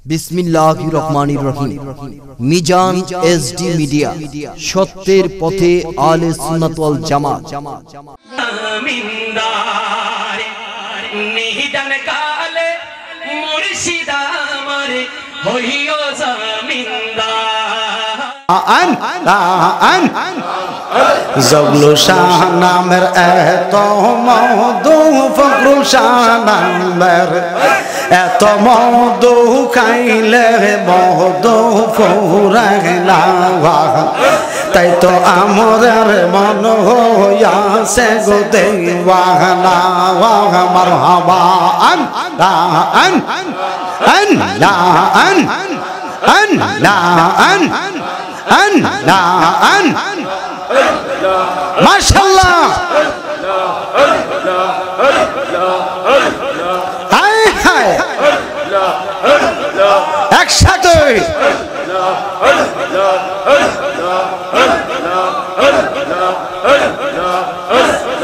বিসমিল্লাহির রহমানির রহিম। Mizan SD media, সত্যের পথে আলে সুন্নাত ওয়াল জামাত। জমিনদার নিহিদান কালে মুর্শিদ আমার হইও জমিনদার। জগলু শাহ নামের এত মধু, ফখরু শাহ নামের এত মধু, খাইলে মধু ফুরায় না। তাই তো আমরের মন হইয়াছে গো দেওয়ানা। মারহাবা আন লা আন আন লা আন আন লা আন আন লা আন। মাশাআল্লাহ, হায় হায়, একসাথে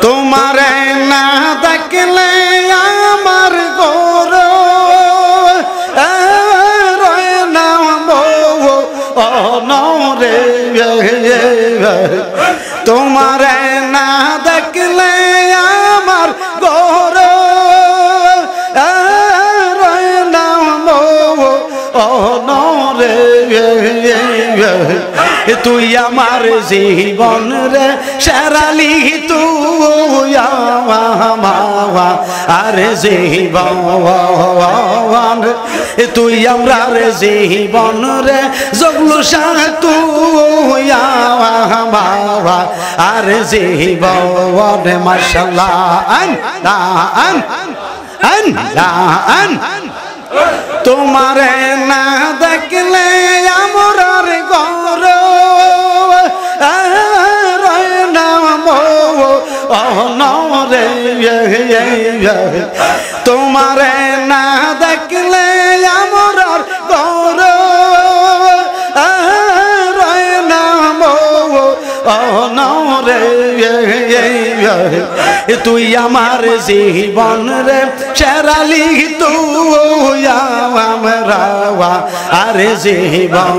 তোমারে না দেখলে আমার গোর রয় না নরে। তোমারে না দেখলে আমার গোর রয় না নরে। তুই আমার জীবন রে শেরালি, তুই আর জীবন, তুই আমার জীবন রে জগলু শাহ, তুই আর জীবন। মাশাআল্লাহ আন লা আন আন লা আন। তোমারে না দেখলে আমার গর রয় না নরে। তোমারে না দেখলে আমার গর রয় না নরে। তুই আমার জীবন রে শেরালি, তুই আমরা আর জীবন।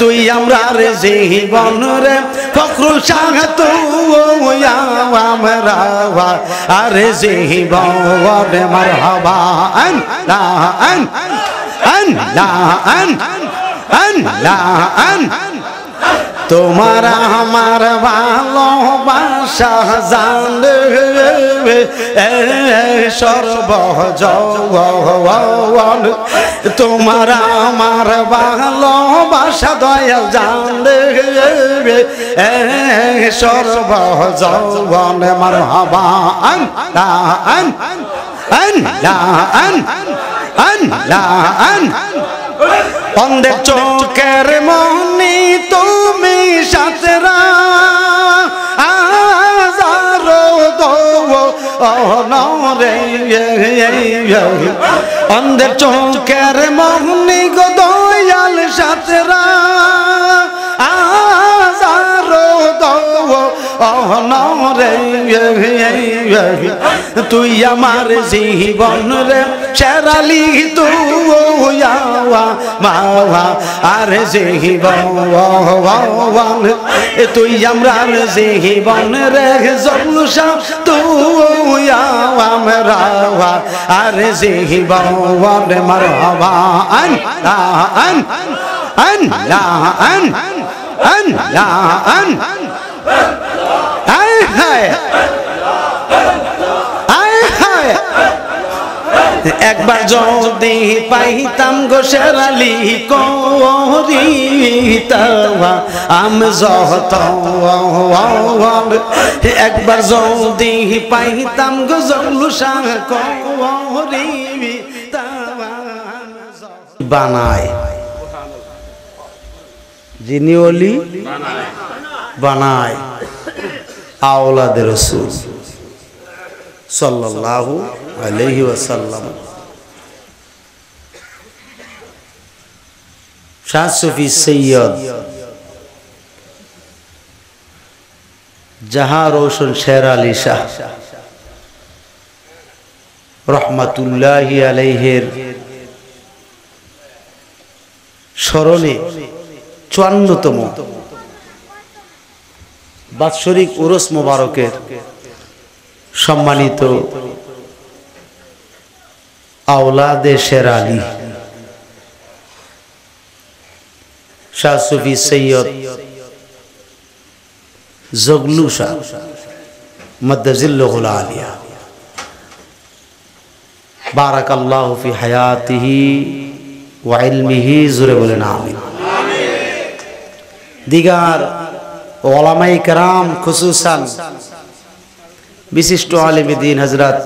তুই আমার জীবন রে ফখরু শাহ, তুই আমরা আর জীবন। মারহাবা আন লা আন আন লা আন আন লা আন। তোমার আমার ভালোবাসা জানবে সর্বজীবন। তোমার আমার ভালোবাসা দয়াল জানবে সর্বজীবন। মারহাবা আন লা আন আন লা আন আন লা আন। অন্ধের চোখের মনি তুমি সাতরা আজারো নরে। অন্ধের চোখের মনি গো দয়াল সাতরা আজারো নরে। তুই আমার জীবন রে শেরালি, তুই মাওয়া আর জীবন। তুই আমার জীবন রে জগলু শাহ, তুই আমরা আর জীবন। মারহাবা আন লা আন আন লা আন আন লা আন। হায় হায় হায় হায়, একবার যদি পাইতাম গো শেরালি করিতাম আমি যত। একবার যদি পাইতাম গো জগলু শাহ করিতাম। বানায় যিনি ওলি বানায় আওলাদে রাসূল সাল্লাল্লাহু আলাইহি ওয়াসাল্লাম। শাহ সুফি সৈয়দ जहां रोशन शेर अली शाह रहमतुल्लाहि अलैहिर স্মরণে 54তম বাৎসরিক উরুস মোবারকের সম্মানিত আওলাদে শের আলী শাহ সুফি সৈয়দ জগলু শাহ মাদ্দাজিল্লাহুল আলিয়া বারাকাল্লাহু ফি হায়াতিহি ওয়া ইলমিহি, জোরে বলেন আমিন। দিগার ওলামায়ে কেরাম, খুসুসান বিশিষ্ট আলেম দ্বীন হযরত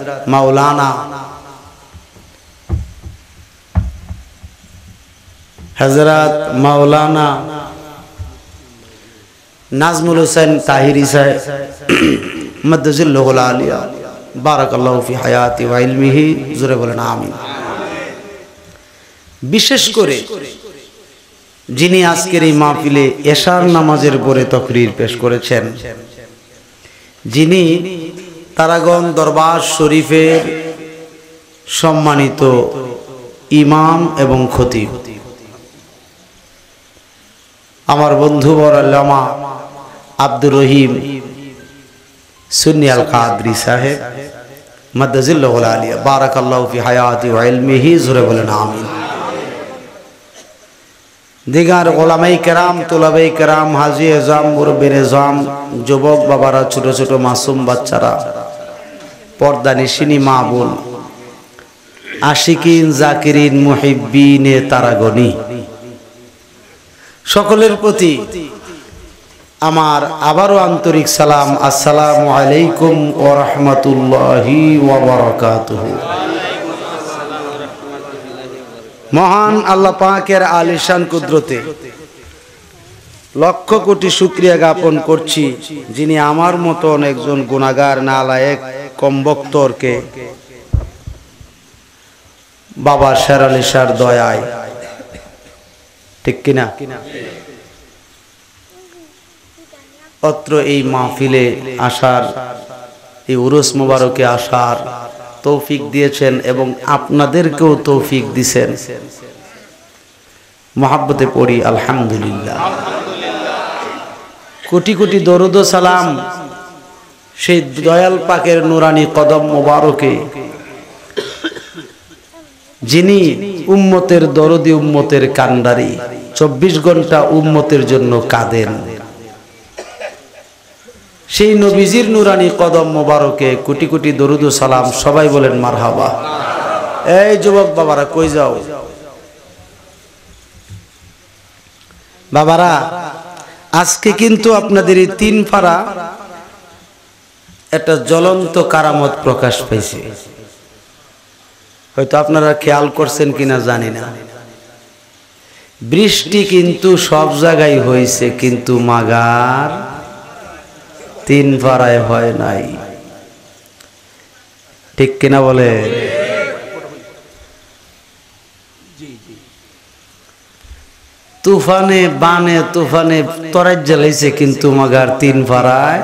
মাওলানা নাজমুল হোসেন তাহিরি সাহেব মাদ্দাজিল্লাহুল আলিয়া বারাকাল্লাহু ফি হায়াতি ওয়া ইলমিহি, জোরে বলেন আমিন। বিশেষ করে যিনি আজকের এই মাহফিলে এশার নামাজের পরে তাকরীর পেশ করেছেন, যিনি তারাগণ দরবার শরীফের সম্মানিত ইমাম এবং খতিব, আমার বন্ধু বড় আল্লামা আব্দুর রহিম সুন্নি আল কাদরি সাহেব মাদ্দাজিল্লাহুল আলিয়া বারাকাল্লাহু ফি হায়াতি ওয়া ইলমিহি, জোরে বলেন আমিন। দিগার ওলামায়ে কেরাম, তুলাবায়ে কেরাম, হাজী এজাম, মুরব্বির এজাম, যুবক বাবারা, ছোট ছোট মাসুম বাচ্চারা, পর্দানিশিনী মা বোন, আশিকিন, জাকিরিন, মুহিব্বিনে তারাগনি, সকলের প্রতি আমার আবারও আন্তরিক সালাম। আসসালামু আলাইকুম ওয়া রাহমাতুল্লাহি ওয়া বারাকাতুহু। মহান আল্লাহ পাকের আলিশান কুদরতে লক্ষ কোটি শুকরিয়া জ্ঞাপন করছি, যিনি আমার মতন একজন গুনাহগার নালায়েক কমবক্তরকে বাবা শের আলী শাহর দয়ায়, ঠিক কিনা, অত্র এই মাহফিলে আসার, এই উরুস মুবারকে আসার তৌফিক দিয়েছেন এবং আপনাদেরকেও তৌফিক দিয়েছেন। মহাব্বতে পড়ি আলহামদুলিল্লাহ। কোটি কোটি দরুদ ও সালাম সেই দয়াল পাকের নুরানি কদম মোবারকে, যিনি উম্মতের দরদি, উম্মতের কান্ডারি, 24 ঘন্টা উম্মতের জন্য কাঁদেন। সেই নবীজির নুরানি কদম মোবারকে কোটি কোটি দরুদ ও সালাম। সবাই বলেন মারহাবা। এই যুবক বাবারা কই যাও? বাবারা, আজকে কিন্তু আপনাদের এই 3 পারা একটা জ্বলন্ত কারামত প্রকাশ পাইছে। হয়তো আপনারা খেয়াল করছেন কিনা জানি না, বৃষ্টি কিন্তু সব জায়গায় হয়েছে, কিন্তু মাগার 3 পারায় হয় নাই, ঠিক কিনা বলে? তুফানে বানে তুফানে তরাই জ্বালাইছে, কিন্তু মাগার 3 পারায়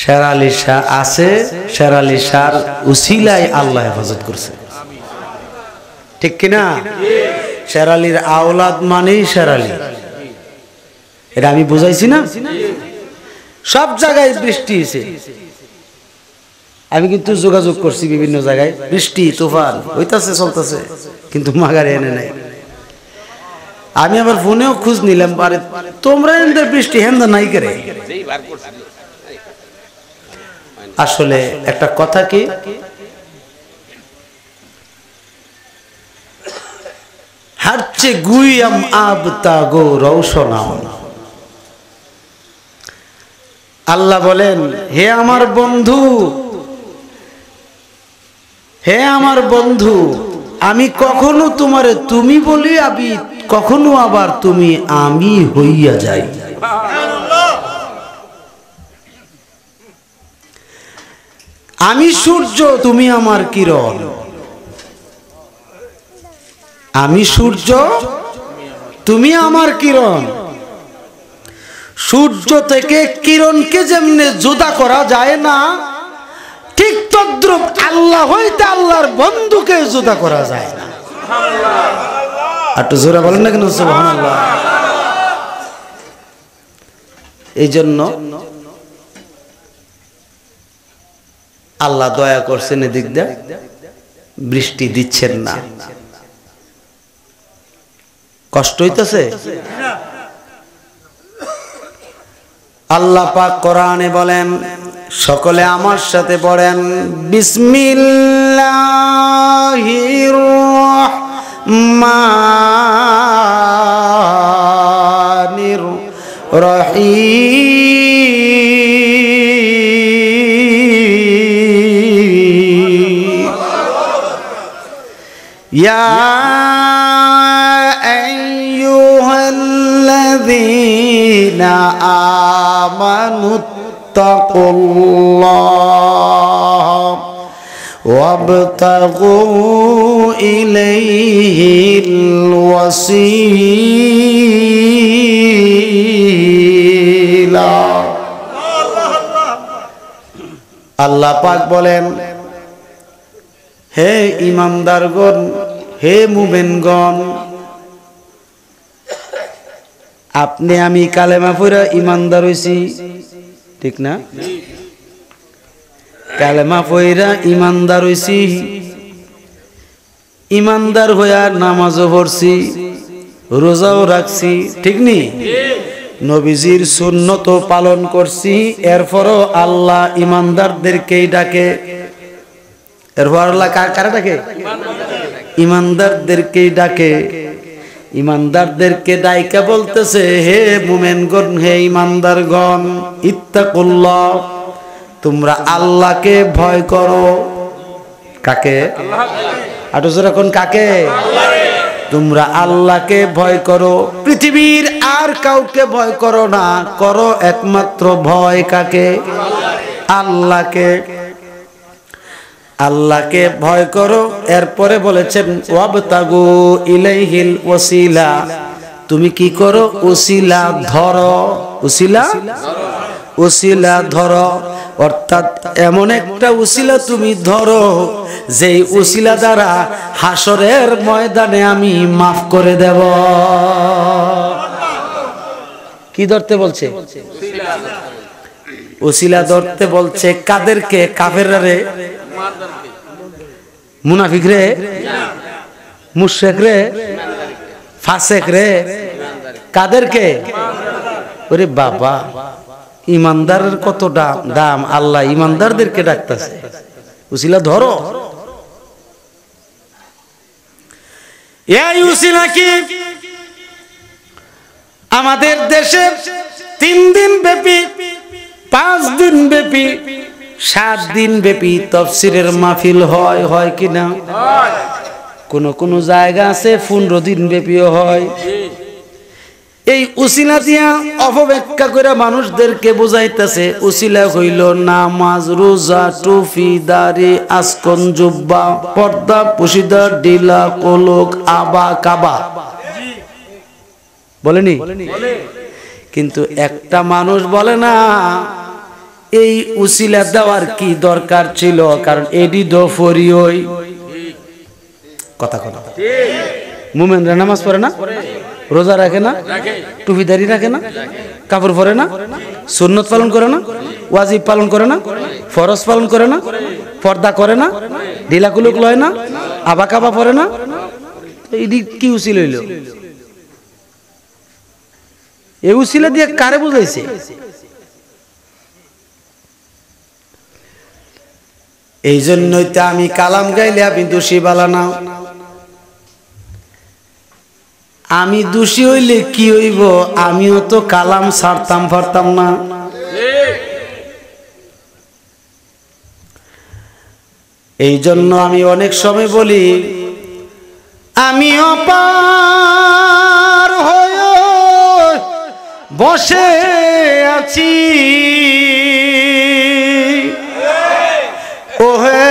শের আলী শাহ আছে। শের আলী শাহর উসিলায় আল্লাহ হেফাজত করছে, ঠিক কিনা? শের আলীর আওলাদ মানেই শের আলী, এটা আমি বুঝাইছি না? সব জায়গায় বৃষ্টি হয়েছে, আমি কিন্তু যোগাযোগ করছি বিভিন্ন জায়গায়, বৃষ্টি তুফান হইতাছে, চলতেছে, কিন্তু মাগারে এনে নাই। আমি আবার ফোনেও খোঁজ নিলাম, আরে তোমরা এনে বৃষ্টি হেন্দা নাই করে। আসলে একটা কথা কি, হারচে গুইয়াম আবতা গো রৌশনাম। আল্লাহ বলেন, হে আমার বন্ধু, হে আমার বন্ধু, আমি কখনো তোমারে তুমি বলি, আমি কখনো আবার তুমি আমি হইয়া যাই। আমি সূর্য, তুমি আমার কিরণ। আমি সূর্য, তুমি আমার কিরণ। সূর্য থেকে কিরণকে যেমনে জুদা করা যায় না, ঠিক তদ্রূপ আল্লাহ হইতে আল্লাহর বন্ধুকে জুদা করা যায় না। একটু জোরে বলেন না কেন সুবহানাল্লাহ। এই জন্য আল্লাহ দয়া করছেন, এদিক দিয়ে বৃষ্টি দিচ্ছেন না। কষ্ট হইতেছে। আল্লাহ পাক কোরআনে বলেন, সকলে আমার সাথে পড়েন, বিসমিল্লাহির রহমানির রহিম। ইয়া আইয়ুহাল্লাযীনা আমানুত্তাকুল্লাহ ওয়াবতাগু ইলাইহিল ওয়াসিলা। আল্লাহ পাক বলেন, হে ঈমানদারগণ, হে মুমিনগণ, আপনি আমি কালেমা পড়া ঈমানদার হইছি, ঠিক না? কালেমা পড়া ঈমানদার হইছি, ঈমানদার হইয়া নামাজও পড়ছি, রোজাও রাখছি, ঠিক নি? নবীজির সুন্নত পালন করছি। এরপরও আল্লাহ ঈমানদারদেরকেই ডাকে। এরপর আল্লাহ কারা ডাকে? ঈমানদারদেরকেই ডাকে। ঈমানদারদেরকে ডাইকা বলতেছে, হে মুমিনগণ, হে ঈমানদারগণ, ইত্তাকুল্লাহ, তোমরা আল্লাহকে ভয় করো। কাকে? আটো জোরে কোন কাকে? তোমরা আল্লাহকে ভয় করো, পৃথিবীর আর কাউকে ভয় করো না, করো একমাত্র ভয় কাকে? আল্লাহকে। আল্লাহকে ভয় করো। এরপরে বলেছেন, ওয়াবতাগু ইলাইহিল ওয়াসিলা, তুমি কি করো? ওসিলা ধরো। ওসিলা ওসিলা ধরো, অর্থাৎ এমন একটা ওসিলা তুমি ধরো যেই ওসিলা দ্বারা হাসরের ময়দানে আমি মাফ করে দেব। কি ধরতে বলছে? ওসিলা ধরতে বলছে। কাদেরকে? কাফেররা রে, মুনাফিক রে, মুশরিক রে, ফাসিক রে, কাদেরকে? ওরে বাবা, ইমানদারের কত দাম! আল্লাহ ইমানদারদেরকে ডাকতেছে, উসিলা ধরো। এই উসিলা কি আমাদের দেশে 3 দিন ব্যাপী, 5 দিন ব্যাপী, 7 দিন ব্যাপী তাফসীরের মাহফিল হয় কিনা? কোন জায়গা আছে 15 দিন ব্যাপীও হয়। এই উসিলা দিয়া অপব্যাখ্যা করে মানুষদেরকে বুঝাইতেছে, উসিলা হইল নামাজ, রোজা, টুপি, দাড়ি, আসকন, জুব্বা, পর্দা, পুশিদা, ডিলা, কোলক, আবা, কাবা। বলেনি? কিন্তু একটা মানুষ বলে না, এই উসিলা দেওয়ার কি দরকার ছিল? কারণ এডি দো ফরিওই কথা। মুমিনরা নামাজ পড়ে না, রোজা রাখে না, টুপিদারি রাখে না, কাপড় পরে না, সুন্নত পালন করে না, ওয়াজিব পালন করে না, ফরজ পালন করে না, পর্দা করে না, ঢিলা কুলুক লয় না, আবা কাবা পরে না। এডি কি উসিলা হইল? এই উসিলা দিয়ে কারে বুঝাইছে? এই জন্যই তো আমি কালাম গাইলে আমি দোষী বালা না। আমি দোষী হইলে কি হইব? আমিও তো কালাম ছাড়তাম পারতাম না। এই জন্য আমি অনেক সময় বলি, আমিও পার হয়ে বসে আছি, ওহে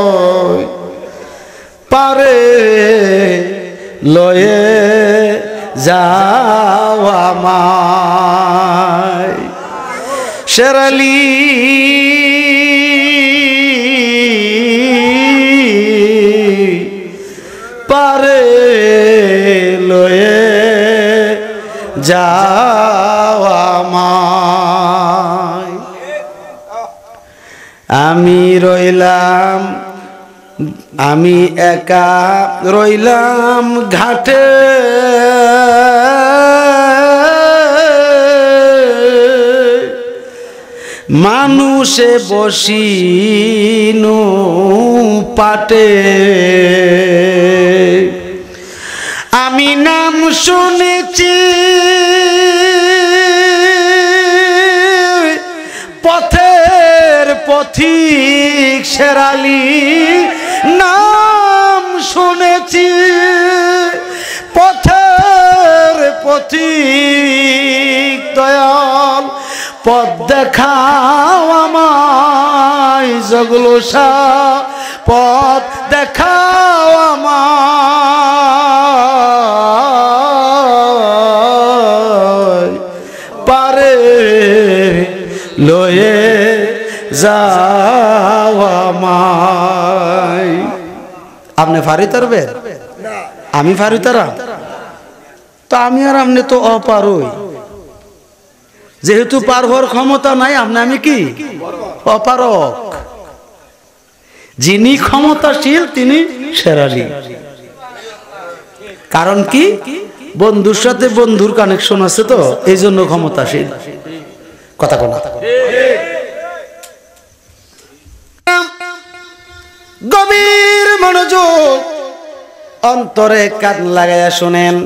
দয়াময়, পারে লয়ে যাও আমায়। শের আলী যাও আমায়। আমি রইলাম, আমি একা রইলাম ঘাটে, মানুষে বসিনু পাটে। আমি নাম শুনেছি পথের পথিক শেরালি, নাম শুনেছি পথের পথিক দয়াল, পথ দেখাও আমায় জগলসা, পথ দেখাও আমায়, পারে লয়ে যাও আমায়। আপনি ফারি তারবে, আমি ফারি তারা, তো আমি আর আপনি তো অপারই। যেহেতু পার হওয়ার ক্ষমতা নাই, আমি কি অপারক। যিনি ক্ষমতাশীল তিনি শেরালি। কারণ কি? বন্ধুর সাথে বন্ধুর কানেকশন আছে, তো এই জন্য ক্ষমতাশীল। কথা কোনা গভীর মনোযোগ, অন্তরে কান লাগাইয়া শুনেন,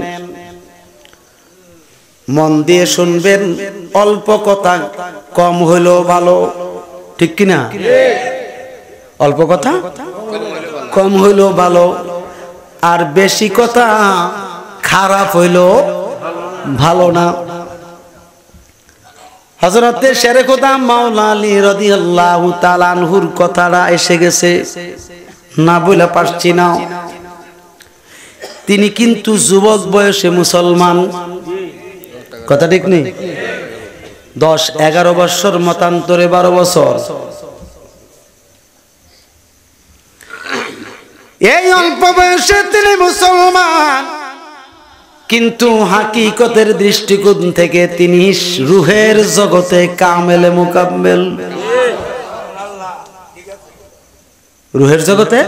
মন দিয়ে শুনবেন। অল্প কথা কম হইলেও ভালো, ঠিক কিনা? অল্প কথা কম হইলেও ভালো, আর বেশি কথা খারাপ হইলেও ভালো না। হযরতে শেরে খোদা মাওলা আলী রাদিয়াল্লাহু তাআলা আনহুর কথাটা এসে গেছে, না বলে পারছি না। তিনি কিন্তু যুবক বয়সে মুসলমান, কথা ঠিক নেই? 10-11 বছর, মতান্তরে 12 বছর। এই অল্প বয়সে তিনি মুসলমান, কিন্তু হাকিকতের দৃষ্টিকোণ থেকে তিনি রুহের জগতে কামেলে মুকাম্মেল। রুহের জগতে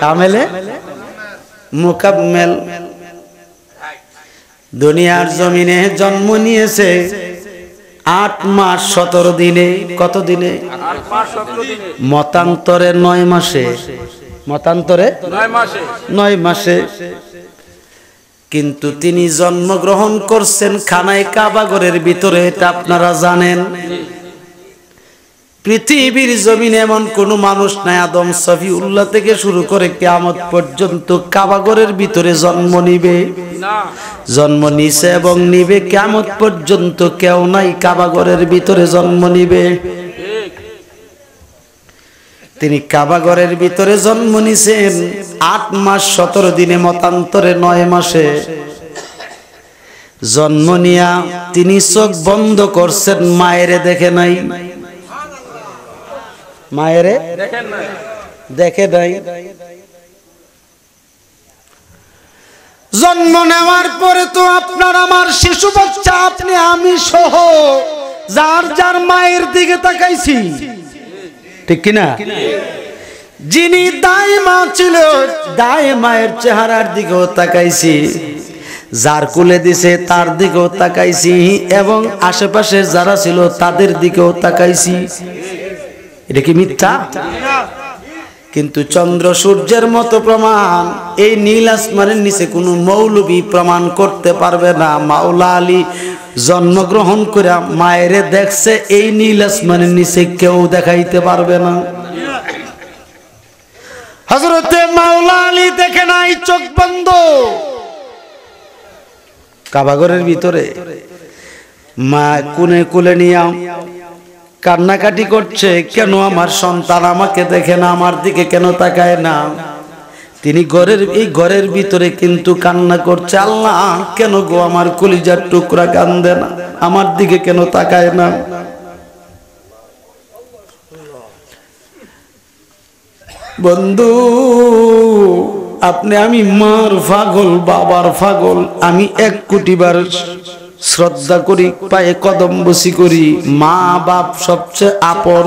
কামেলে মুকাম্মেল। দুনিয়ার জমিনে জন্ম নিয়েছে 8 মাস 17 দিনে। কত দিনে? 8 মাস 17 দিনে। মতান্তরে 9 মাসে। মতান্তরে 9 মাসে। কিন্তু তিনি জন্মগ্রহণ করছেন খানায় কাবাগরের ভিতরে, এটা আপনারা জানেন। পৃথিবীর জমিনে এমন কোন মানুষ নাই, আদম সফিউল্লাহ থেকে শুরু করে কিয়ামত পর্যন্ত কাবাগরের ভিতরে জন্ম নিবে, জন্ম নিছে এবং নিবে। কিয়ামত পর্যন্ত কেউ নাই কাবাগরের ভিতরে জন্ম নিবে। তিনি কাবাগরের ভিতরে জন্ম নিছেন 8 মাস 17 দিনে, মতান্তরে 9 মাসে। জন্ম নিয়া তিনি চোখ বন্ধ করছেন, মায়েরে দেখে নাই। মায়েরে দেখে নাই। জন্ম নেওয়ার পরে তো আপনার আমার শিশু বাচ্চা, আপনি আমি সহ যার যার মায়ের দিকে তাকাইছি, ঠিক কিনা? যিনি দায় মা ছিল, দায় মায়ের চেহারার দিকেও তাকাইছি, যার কুলে দিছে তার দিকেও তাকাইছি, এবং আশেপাশে যারা ছিল তাদের দিকেও তাকাইছি। এটা কি মিথ্যা? কিন্তু চন্দ্র সূর্যের মতো প্রমাণ এই নীল আসমানের নিচে কোনো মৌলবী প্রমাণ করতে পারবে না। মাওলা আলী জন্মগ্রহণ করে মায়েরে দেখছে, এই নীল আসমানের নিচে কেউ দেখাইতে পারবে না। হযরতে মাওলা আলী দেখে নাই, চোখ বন্ধ। কাবাগরের ভিতরে মা কোলে কোলে নিয়ে কান্নাকাটি করছে, কেন আমার সন্তান আমাকে দেখে না, আমার দিকে কেন তাকায় না। তিনি ঘরের ভিতরে কিন্তু কান্না করছে, আল্লাহ কেন গো আমার কলিজার টুকরা কান্দে না, আমার দিকে কেন তাকায় না। বন্ধু, আপনি আমি মার পাগল, বাবার পাগল। আমি 1 কোটি বার শ্রদ্ধা করি, পায়ে কদম বসি করি। মা বাপ সবচেয়ে আপন,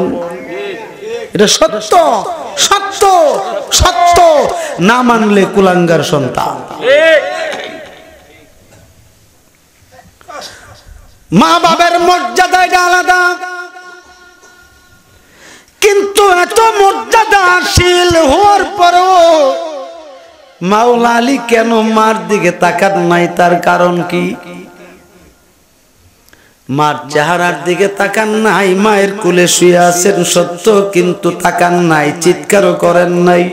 এটা সত্য সত্য সত্য। না মানলে কুলাঙ্গার সন্তান। মা বাবার মর্যাদা এটা আলাদা, কিন্তু এত মর্যাদাশীল হওয়ার পরও মাওলা আলী কেন মার দিকে তাকান নাই? তার কারণ কি? মার চেহারার দিকে তাকান নাই। মায়ের কোলে শুয়ে আছেন সত্য, কিন্তু তাকান নাই, চিৎকারও করেন নাই।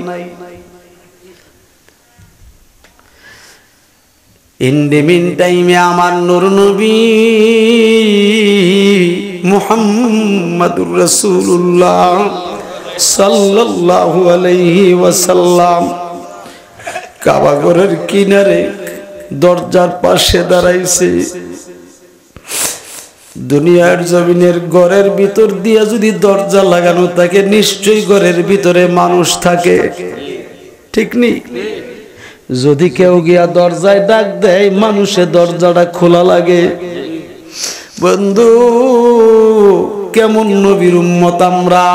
ইন দ্য মিন টাইমে আমার নূর নবী মুহাম্মাদুর রাসূলুল্লাহ সাল্লাল্লাহু আলাইহি ওয়াসাল্লাম কাবা ঘরের কিনারে দরজার পাশে দাঁড়াইছে। দুনিয়ার জমিনের ঘরের ভিতর দিয়ে যদি দরজা লাগানো থাকে, নিশ্চয়ই ঘরের ভিতরে মানুষ থাকে, ঠিক নেই? যদি কেউ গিয়া দরজায় ডাক দেয়, মানুষের দরজাটা খোলা লাগে। বন্ধু, কেমন নবীর উম্মত আমরা!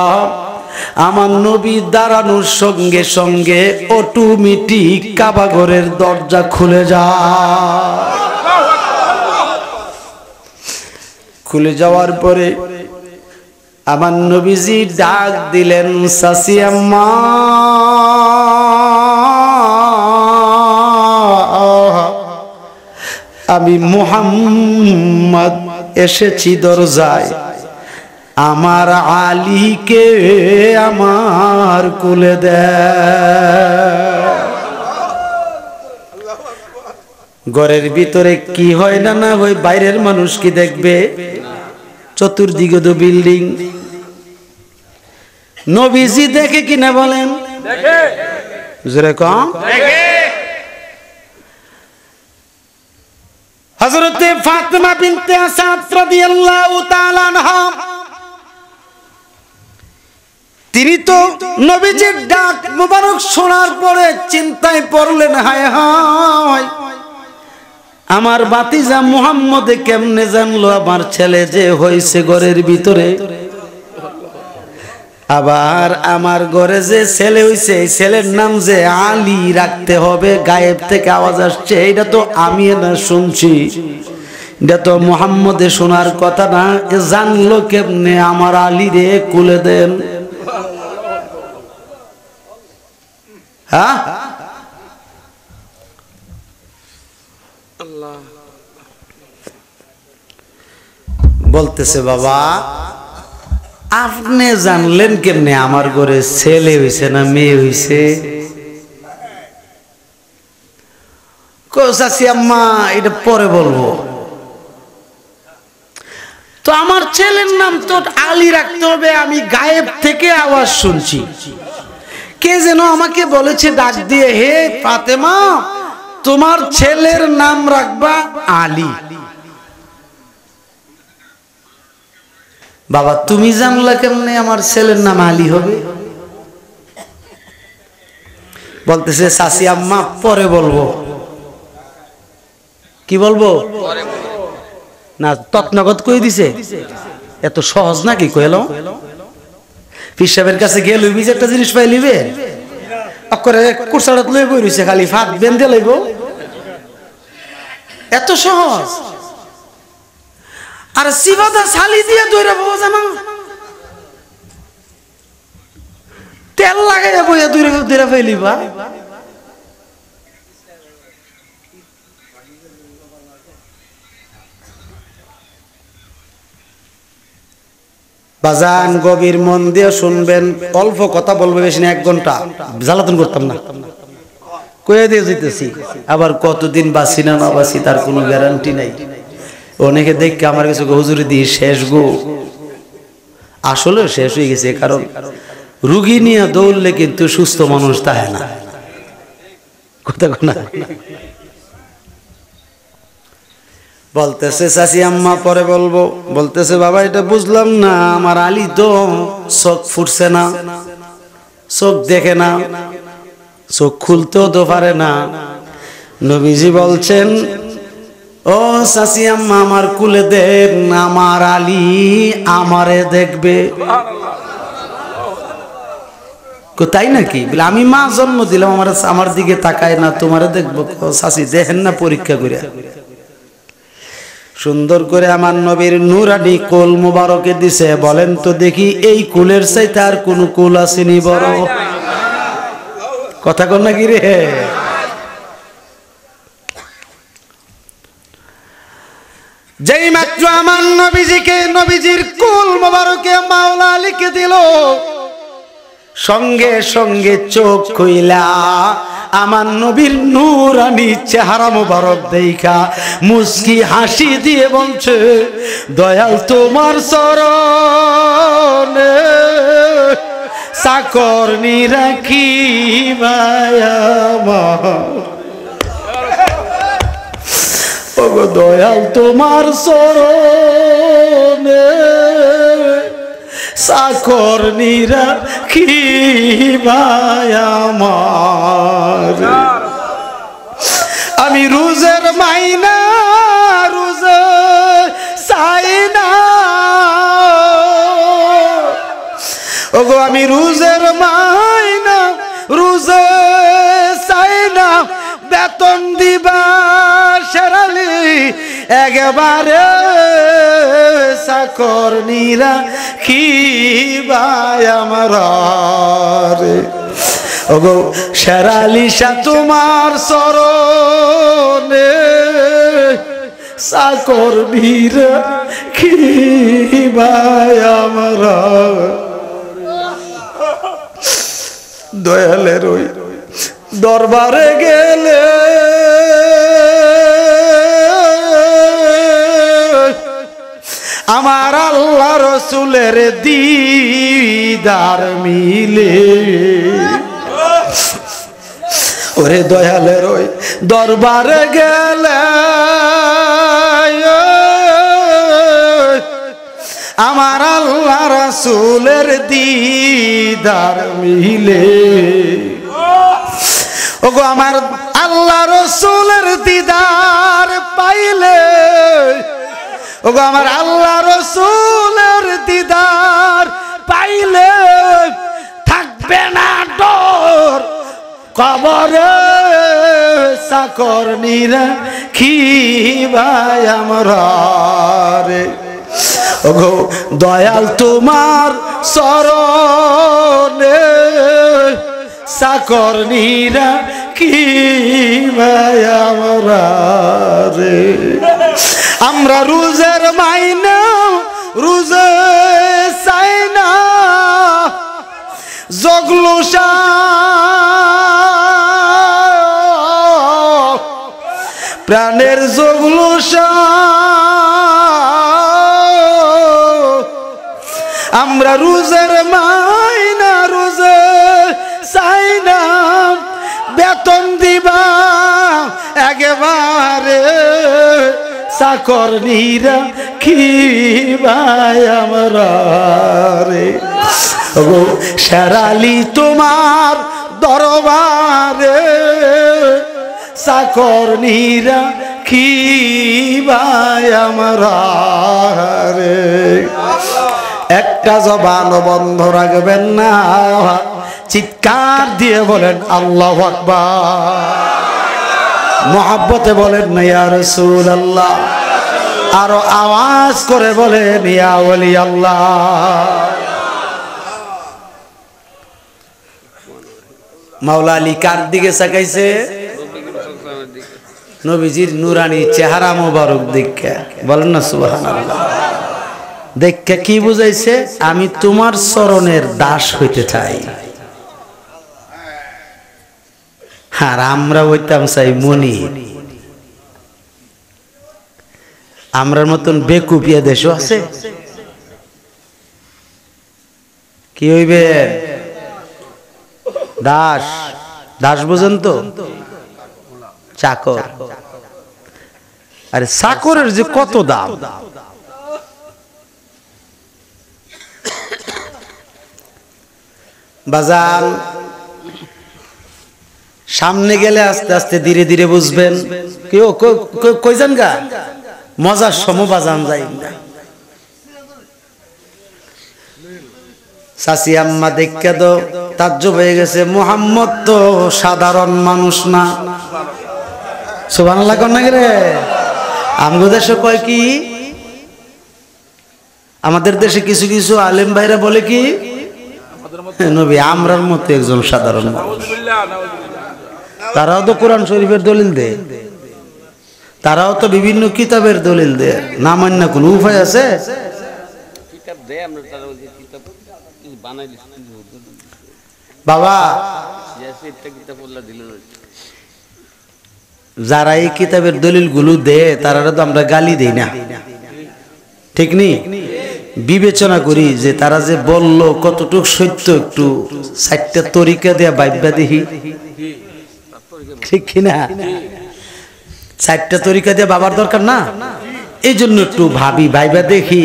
আমার নবী দাঁড়ানোর সঙ্গে সঙ্গে অটোমেটিক কাবা ঘরের দরজা খুলে যায়। খুলে যাওয়ার পরে আমার নবীজি ডাক দিলেন, চাচি আম্মা, আমি মুহাম্মদ এসেছি দরজায়, আমার আলীকে আমার কোলে দেয়। ঘরের ভিতরে কি হয় না না হয়, বাইরের মানুষ কি দেখবে? চতুর্দিকে তো বিল্ডিং। নবীজি দেখে কিনা বলেন? দেখে। যেরকম হযরতে ফাতেমা বিনতে আসাদ রাদিয়াল্লাহু তাআলা আনহা, তিনি তো নবীজির ডাক মোবারক শোনার পরে চিন্তায় পড়লেন, হায় হায়, আমার ভাতিজা মুহাম্মদে কেমনে জানলো আমার ছেলে যে হয়েছে ঘরের ভিতরে? আবার আমার ঘরে যে ছেলে হয়েছে, এই ছেলের নাম যে আলী রাখতে হবে, গায়েব থেকে আওয়াজ আসছে, এটা তো আমি না শুনছি, এটা তো মুহাম্মদে শোনার কথা না। জানলো কেমনে? আমার আলী রে কুলে দেন। হ্যাঁ, বলতেছে, বাবা আপনি জানলেন কেমনে আমার ঘরে ছেলে হইছে না মেয়ে হইছে? চাচি আম্মা, এটা পরে বলবো। তো আমার ছেলের নাম তো আলী রাখতে হবে, আমি গায়েব থেকে আওয়াজ শুনছি। কে যেন আমাকে বলেছে ডাক দিয়ে, হে ফাতেমা, তোমার ছেলের নাম রাখবা আলী। বাবা, তুমি জানলা কেমনে আমার ছেলের নাম আলী হবে? বলতেছে, চাচি আম্মা পরে বলবো। কি বলবো? না তৎনগত কই দিছে? এত সহজ নাকি কইলাম? পীর সাহেবের কাছে গিয়ে লইবি যে একটা জিনিস পাই লিবে, অকরে কুরসাড়াত লই বই রইছে, খালি ফাত বেঁধে লইব, এত সহজ? আর সিবাদা সালি দিয়ে দইরা বাবা জানা, তেল লাগাইয়া বইয়া দইরা ফেলিবা। বাজান, গভীর মন দিয়ে শুনবেন, অল্প কথা বলবো, বেশি না, 1 ঘন্টা, জ্বালাতন করতাম না, কয়ে দিয়ে যেতেছি। আবার কতদিন বাঁচি না না বাঁচি তার কোনো গ্যারান্টি নাই। অনেকে দেখে আমার কাছে হুজুরি দিয়ে শেষ গো, আসলে শেষ হয়ে গেছে, কারণ রুগী নিয়ে দৌড়লে কিন্তু সুস্থ মানুষ থাকে না, কথা না। বলতেছে, চাচি আম্মা পরে বলবো। বলতেছে, বাবা এটা বুঝলাম না, আমার আলী তো চোখ ফুটছে না, চোখ দেখে না, চোখ খুলতেও তো পারে না। নবীজি বলছেন, ও চাচি আম্মা আমার কুলে দেন, আমার আলী আমারে দেখবে। তাই নাকি? বলে আমি মা জন্ম দিলাম, আমার দিকে তাকায় না, তোমারে দেখবো। চাচি দেখেন না পরীক্ষা করে। সুন্দর করে আমার নবীর নূরানি কোল মুবারকে দিছে। বলেন তো দেখি, এই কুলের চাইতে আর কোন কুল আসেনি বড়? কথা কন নাকি রে? যেই মাত্র আমার নবীজিকে, নবীজির কুল মুবারকে মাওলা আলীকে দিল, সঙ্গে সঙ্গে চোখ খুইলা আমার নবীর নূরানি চেহারা মুবারক দেখা মুস্কি হাসি দিয়ে বলছে, দয়াল তোমার চরণে চাকর নিরাখি মায়ামা। ওগো দয়াল তোমার চরণে চাকর নিরাখি মায়ামার। আমি রোজের মাইনা রোজে চাই না, ওগো আমি রোজের মাইনা রোজে চাই না, বেতন দিবা শেরালি একেবারে চাকর নিরাখি আমার। ওগো শেরালি শাহ তোমার চরণে চাকর নিরাখি আমার। দয়ালের ওই দরবারে গেলে আমার আল্লাহ রসুলের দিদার মিলে। ওরে দয়ালের ওই দরবারে গেলে আমার আল্লাহ রসুলের দিদার মিলে। ওগো আমার আল্লাহ রসুলের দিদার পাইলে, ওগো আমার আল্লাহ রসুলের দিদার পাইলে থাকবে না ডর, কবরে চাকর নিরাখি আমরা রে। ওগো দয়াল তোমার চরণে চাকর নিরাখি আমরা রে। আমরা রোজের মাইনা রোজে চাই না, জগলুসা প্রাণের জগলুসা। আমরা রোজের মাইনা রোজে চাই না, বেতন দিবা একেবারে চাকর নিরাখি আমরা রে। ওগো শেরালি তোমার দরবারে চাকর নিরাখি আমরা রে। একটা জবান বন্ধ রাখবেন না, চিৎকার দিয়ে বলেন আল্লাহু আকবার। মুহাব্বতে বলেন না ইয়া রাসূলুল্লাহ, আরো আওয়াজ করে বলেন ইয়া ওলি আল্লাহ। মাওলা আলী কার দিকে তাকাইছে? নবীজির নূরানি চেহারা মোবারক দেখে। বলেন না সুবহানাল্লাহ। দেখে কি বুঝাইছে? আমি তোমার চরণের দাস হইতে চাই। আর আমরা হইতাম চাই মনি। আমরার মতন বেকুপিয়া দেশও আছে। কি হইবে? দাস। দাস বুঝেন তো? চাকর। আরে চাকরের যে কত দাম! বাজার সামনে গেলে আস্তে আস্তে ধীরে ধীরে বুঝবেন কেউ কই যান গা মজার সম বাজান যাই না চাচি আম্মা দেখা তো তাজ্জব হয়ে গেছে মুহাম্মদ তো সাধারণ মানুষ না সুবহানাল্লাহ কোন নাকি রে আমগো দেশে কয় কি আমাদের দেশে কিছু কিছু আলেম ভাইরা বলে কি নবী আমরার মতো একজন সাধারণ মানুষ তারাও তো কোরআন শরীফের দলিল দেয় তারাও তো বিভিন্ন কিতাবের দলিল দেয় না মান্য কোন উপায় আছে কিতাব দেয় আমরা তারা ওই কিতাব বানাই বাবা একটা কিতাব বললা দিল যারা এই কিতাবের দলিলগুলো দেয় তারা তো আমরা গালি দেই না ঠিক নেই বিবেচনা করি যে তারা যে বলল কতটুক সত্য একটু 4টা তরিকা দেয়া ভাইবা দেখি ঠিক কিনা 4টা তরিকা দেয়া বাবার দরকার না এই জন্য একটু ভাবি ভাইবা দেখি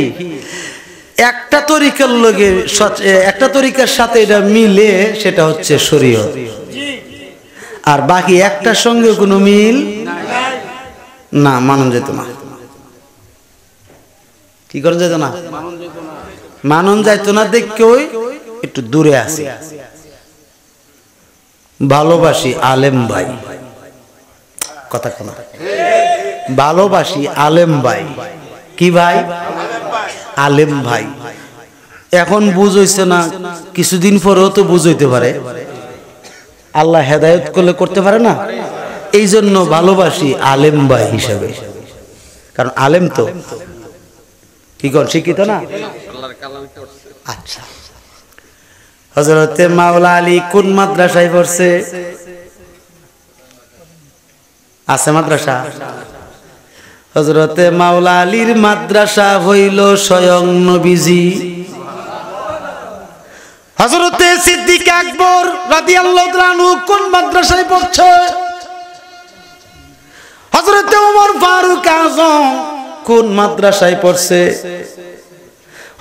একটা তরিকার লগে একটা তরিকার সাথে এটা মিলে সেটা হচ্ছে শরীয়ত আর বাকি একটার সঙ্গে কোনো মিল না মানন যেত না কি করেন যেত না মানন যাইতো না দেখে ওই একটু দূরে আসি ভালোবাসি আলেম ভাই কথা কোনা ভালোবাসি আলেম ভাই কি ভাই আলেম ভাই এখন বুঝইছে না কিছুদিন পরেও তো বুঝইতে পারে আল্লাহ হেদায়েত করলে করতে পারে না এই জন্য ভালোবাসি আলেম ভাই হিসাবে কারণ আলেম তো কি কোন শিক্ষিত না আল্লাহর কালাম পড়ছে আচ্ছা হযরতে মাওলা আলী কোন মাদ্রাসায় পড়ছে আছে মাদ্রাসা হযরতে মাওলা আলীর মাদ্রাসা হইল স্বয়ং নবীজি হযরতে সিদ্দিক আকবর রাদিয়াল্লাহু তাআলা আনহু কোন মাদ্রাসায় পড়ছে হযরতে ওমর ফারুক আযম কোন মাদ্রাসায় পড়ছে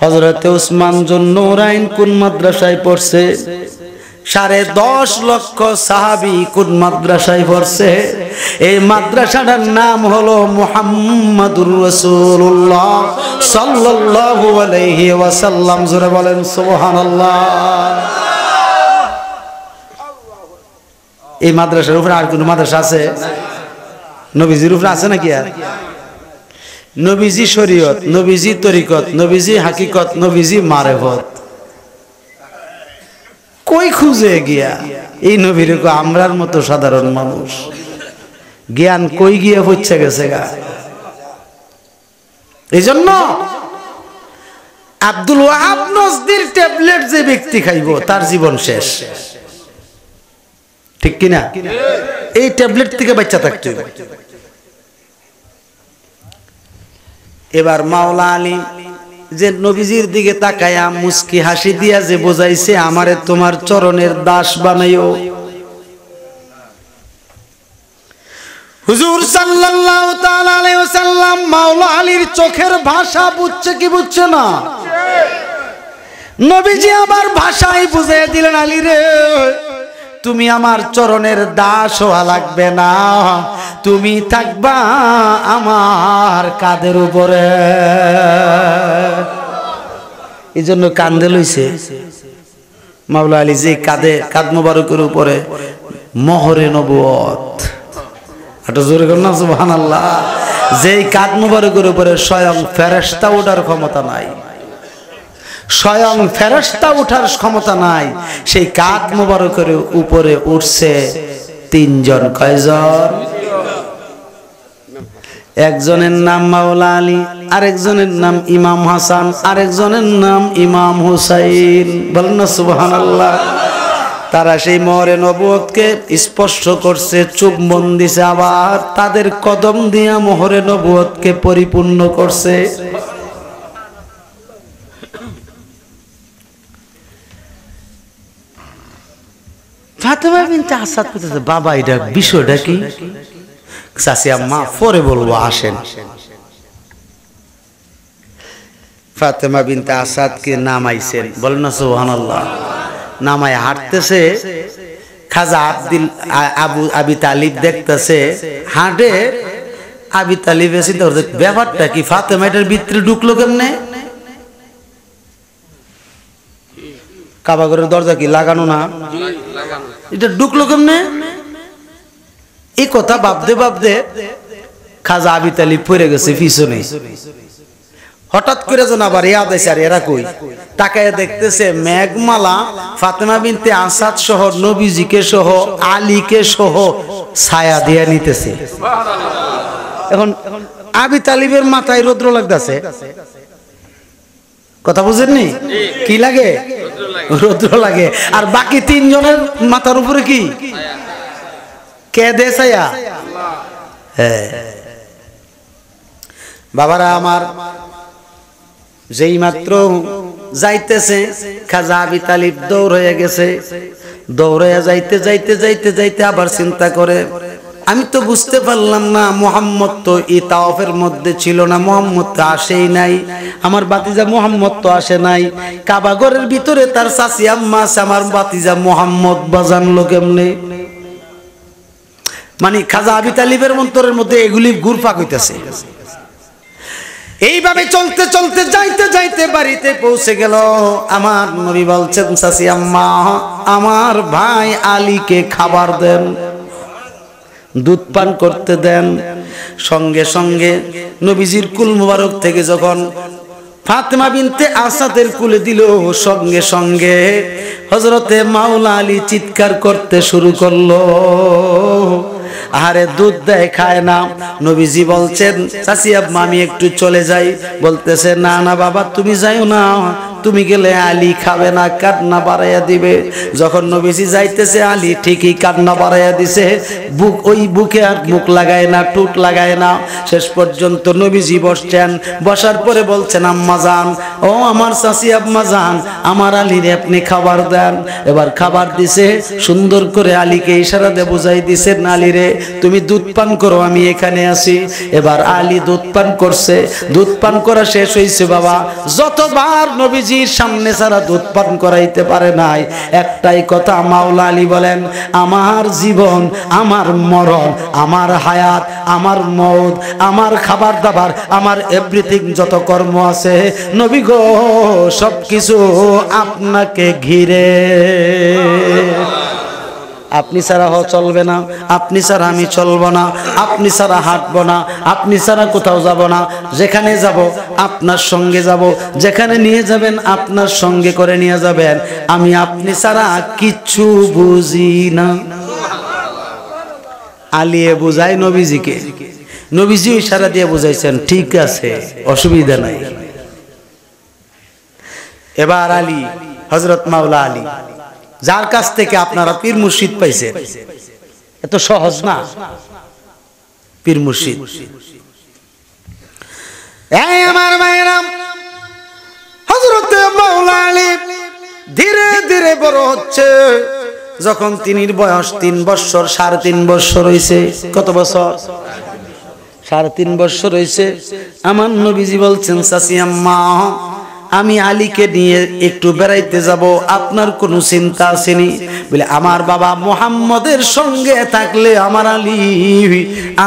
হযরতে উসমান জুন্নুরাইন কোন মাদ্রাসায় পড়ছে 10.5 লক্ষ সাহাবী কোন মাদ্রাসায় পড়ছে এই মাদ্রাসাটার নাম হলো মুহাম্মাদুর রাসূলুল্লাহ সাল্লাল্লাহু আলাইহি ওয়াসাল্লাম জোরে বলেন সুবহানাল্লাহ এই মাদ্রাসার উপরে আর কোন মাদ্রাসা আছে নবীজির উপরে আছে নাকি আর নবীজি শরীয়ত নবীজি তরিকত নবীজি হাকিকত নবীজি মারেফত কই খুঁজে গিয়া এই নবীর কো আমরার মতো সাধারণ মানুষ জ্ঞান কই গিয়ে হচ্ছে গেছে গা এইজন্য আব্দুল ওয়াহাব নজদির ট্যাবলেট যে ব্যক্তি খাইবো তার জীবন শেষ ঠিক কি না এই ট্যাবলেট থেকে বাচ্চা থাকতে হবে এবার মাওলা আলী যে নবীজির দিকে তাকায়া মুস্কি হাসি দিয়া যে বোঝাইছে আমারে তোমার চরণের দাস বানাইও হুজুর সাল্লাল্লাহু তাআলা আলাইহি ওয়াসাল্লাম মাওলা আলীর চোখের ভাষা বুঝছে কি বুঝছে না নবীজি আবার ভাষাই বুঝিয়ে দিলেন আলী রে তুমি আমার চরণের দাস হওয়া লাগবে না তুমি থাকবা আমার কাঁধের উপরে এই জন্য কান্দে লইছে মাওলা আলী যে কাঁধ মোবারকের উপরে মোহরে নবুয়ত এটা জোরে কর না সুবহানাল্লাহ যেই কাঁধ মোবারকের উপরে স্বয়ং ফেরেশতা ওঠার ক্ষমতা নাই স্বয়ং ফেরেশতা ওঠার ক্ষমতা নাই সেই কাঁধ মোবারকের উপরে উঠছে 3 জন কয়জন একজনের নাম মাওলা আলী আরেকজনের নাম ইমাম হাসান আরেকজনের নাম ইমাম হুসাইন বলেন না সুবহানাল্লাহ তারা সেই মোহরে নবুয়তকে স্পর্শ করছে চুম্বন দিছে আবার তাদের কদম দিয়া মোহরে নবুয়তকে পরিপূর্ণ করছে ফাতেমা বিনতে আসাদ কইতেছে বাবা এটা বিষয়টা কি চাচি আম্মা পরে বলবো আসেন ফাতেমা বিনতে আসাদকে নামাইছেন বলেন না সুবহানাল্লাহ নামায় হাঁটতেছে খাজা আবি তালিব দেখতেছে হাঁটে আবি তালিব এসে ব্যাপারটা কি, ফাতেমা এটার ভিতরে ঢুকলো কেমনে? কাবা ঘরের দরজা কি লাগানো না? এটা ঢুকলো কেমনে? এই কথা ভাবতে ভাবতে খাজা আবি তালিব পড়ে গেছে পিছনে। হঠাৎ করে যেন আবার ইয়াদ আছে, আর এরা কই? তাকায় দেখতেছে মেঘমালা ফাতেমা বিনতে আসাদ সহ নবীজিকে সহ আলীকে সহ ছায়া দিয়ে নিতেছে। এখন আবি তালিবের মাথায় রৌদ্র লাগতেছে, কথা বুঝেননি? কি লাগে? রৌদ্র লাগে। আর বাকি তিনজনের মাথার উপরে কি? কে দে ছায়া? হ্যাঁ বাবারা আমার, যেই মাত্র যাইতেছে খাজা আবি তালিব দৌড় হয়ে গেছে। দৌড়াইয়া যাইতে যাইতে যাইতে যাইতে আবার চিন্তা করে, আমি তো বুঝতে পারলাম না, মুহাম্মদ তো এই তাওয়াফের মধ্যে ছিল না, মুহাম্মদ তো আসেই নাই, আমার বাতিজা মুহাম্মদ তো আসে নাই। কাবা ঘরের ভিতরে তার চাচি আম্মা আছে, আমার বাতিজা মুহাম্মদ বাজানলো কেমনে? মানে খাজা আবি তালিবের অন্তরের মধ্যে এগুলি ঘুরপাক হইতেছে। এইভাবে চলতে চলতে যাইতে যাইতে বাড়িতে পৌঁছে গেল। আমার নবী বলছেন, চাচি আম্মা, আমার ভাই আলীকে খাবার দেন, দুধ পান করতে দেন। সঙ্গে সঙ্গে নবীজির কুল মুবারক থেকে যখন ফাতেমা বিনতে আসাদের কুলে দিল, সঙ্গে সঙ্গে হযরতে মাওলা আলী চিৎকার করতে শুরু করলো, আরে দুধ দেয়, খায় না। নবীজি বলছেন, চাচি আম্মা আমি একটু চলে যাই। বলতেছে, না না বাবা তুমি যাইও না, তুমি গেলে আলী খাবে না, কান্না বাড়াইয়া দিবে। যখন নবীজি যাইতেছে, আলী ঠিকই কান্না বাড়াইয়া দিছে। বুক ওই বুকে আর মুখ লাগায় না, টুট লাগায় না। শেষ পর্যন্ত নবীজি বসছেন, বসার পরে বলছেন, আম্মা জান, ও আমার চাচি আম্মা জান, আমার আলীরে আপনি খাবার দেন। এবার খাবার দিছে, সুন্দর করে আলীকে ইশারা দিয়ে বুঝাই দিছেন, আলীরে তুমি দুধ পান করো, আমি এখানে আছি। এবার আলী দুধ পান করছে। দুধ পান করা শেষ হয়েছে বাবা। যতবার নবীজির সামনে ছাড়া দুধ পান করাইতে পারে নাই, একটাই কথা মাওলা আলী বলেন, আমার জীবন, আমার মরণ, আমার হায়াত, আমার মওত, আমার খাবার দাবার, আমার এভরিথিং যত কর্ম আছে নবী গো, সবকিছু আপনাকে ঘিরে। আপনি ছাড়া চলবে না, আপনি ছাড়া আমি চলবো না, আপনি ছাড়া হাঁটবো না, আপনি ছাড়া কোথাও যাব না। যেখানে যাব আপনার সঙ্গে যাব, যেখানে নিয়ে যাবেন আপনার সঙ্গে করে নিয়ে যাবেন। আমি আপনি ছাড়া কিচ্ছু বুঝি না। আলিয়ে বুঝাই নবীজিকে, নবীজি ইশারা দিয়ে বুঝাইছেন, ঠিক আছে অসুবিধা নাই। এবার আলী, হযরত মাওলা আলী, যার কাছ থেকে আপনারা পীর মুর্শিদ পাইছেন, এত সহজ না পীর মুর্শিদ। এই আমার ভাইরা, হযরত মাওলা আলী ধীরে ধীরে বড় হচ্ছে। যখন তিনির বয়স 3 বছর, 3.5 বছর হইছে। কত বছর? 3.5 বছর হইছে। আমার নবীজি বলছেন, চাচি আম্মা, আমি আলীকে নিয়ে একটু বেড়াইতে যাব, আপনার কোনো চিন্তা আসেনি? বলে, আমার বাবা মুহাম্মদের সঙ্গে থাকলে আমার আলী,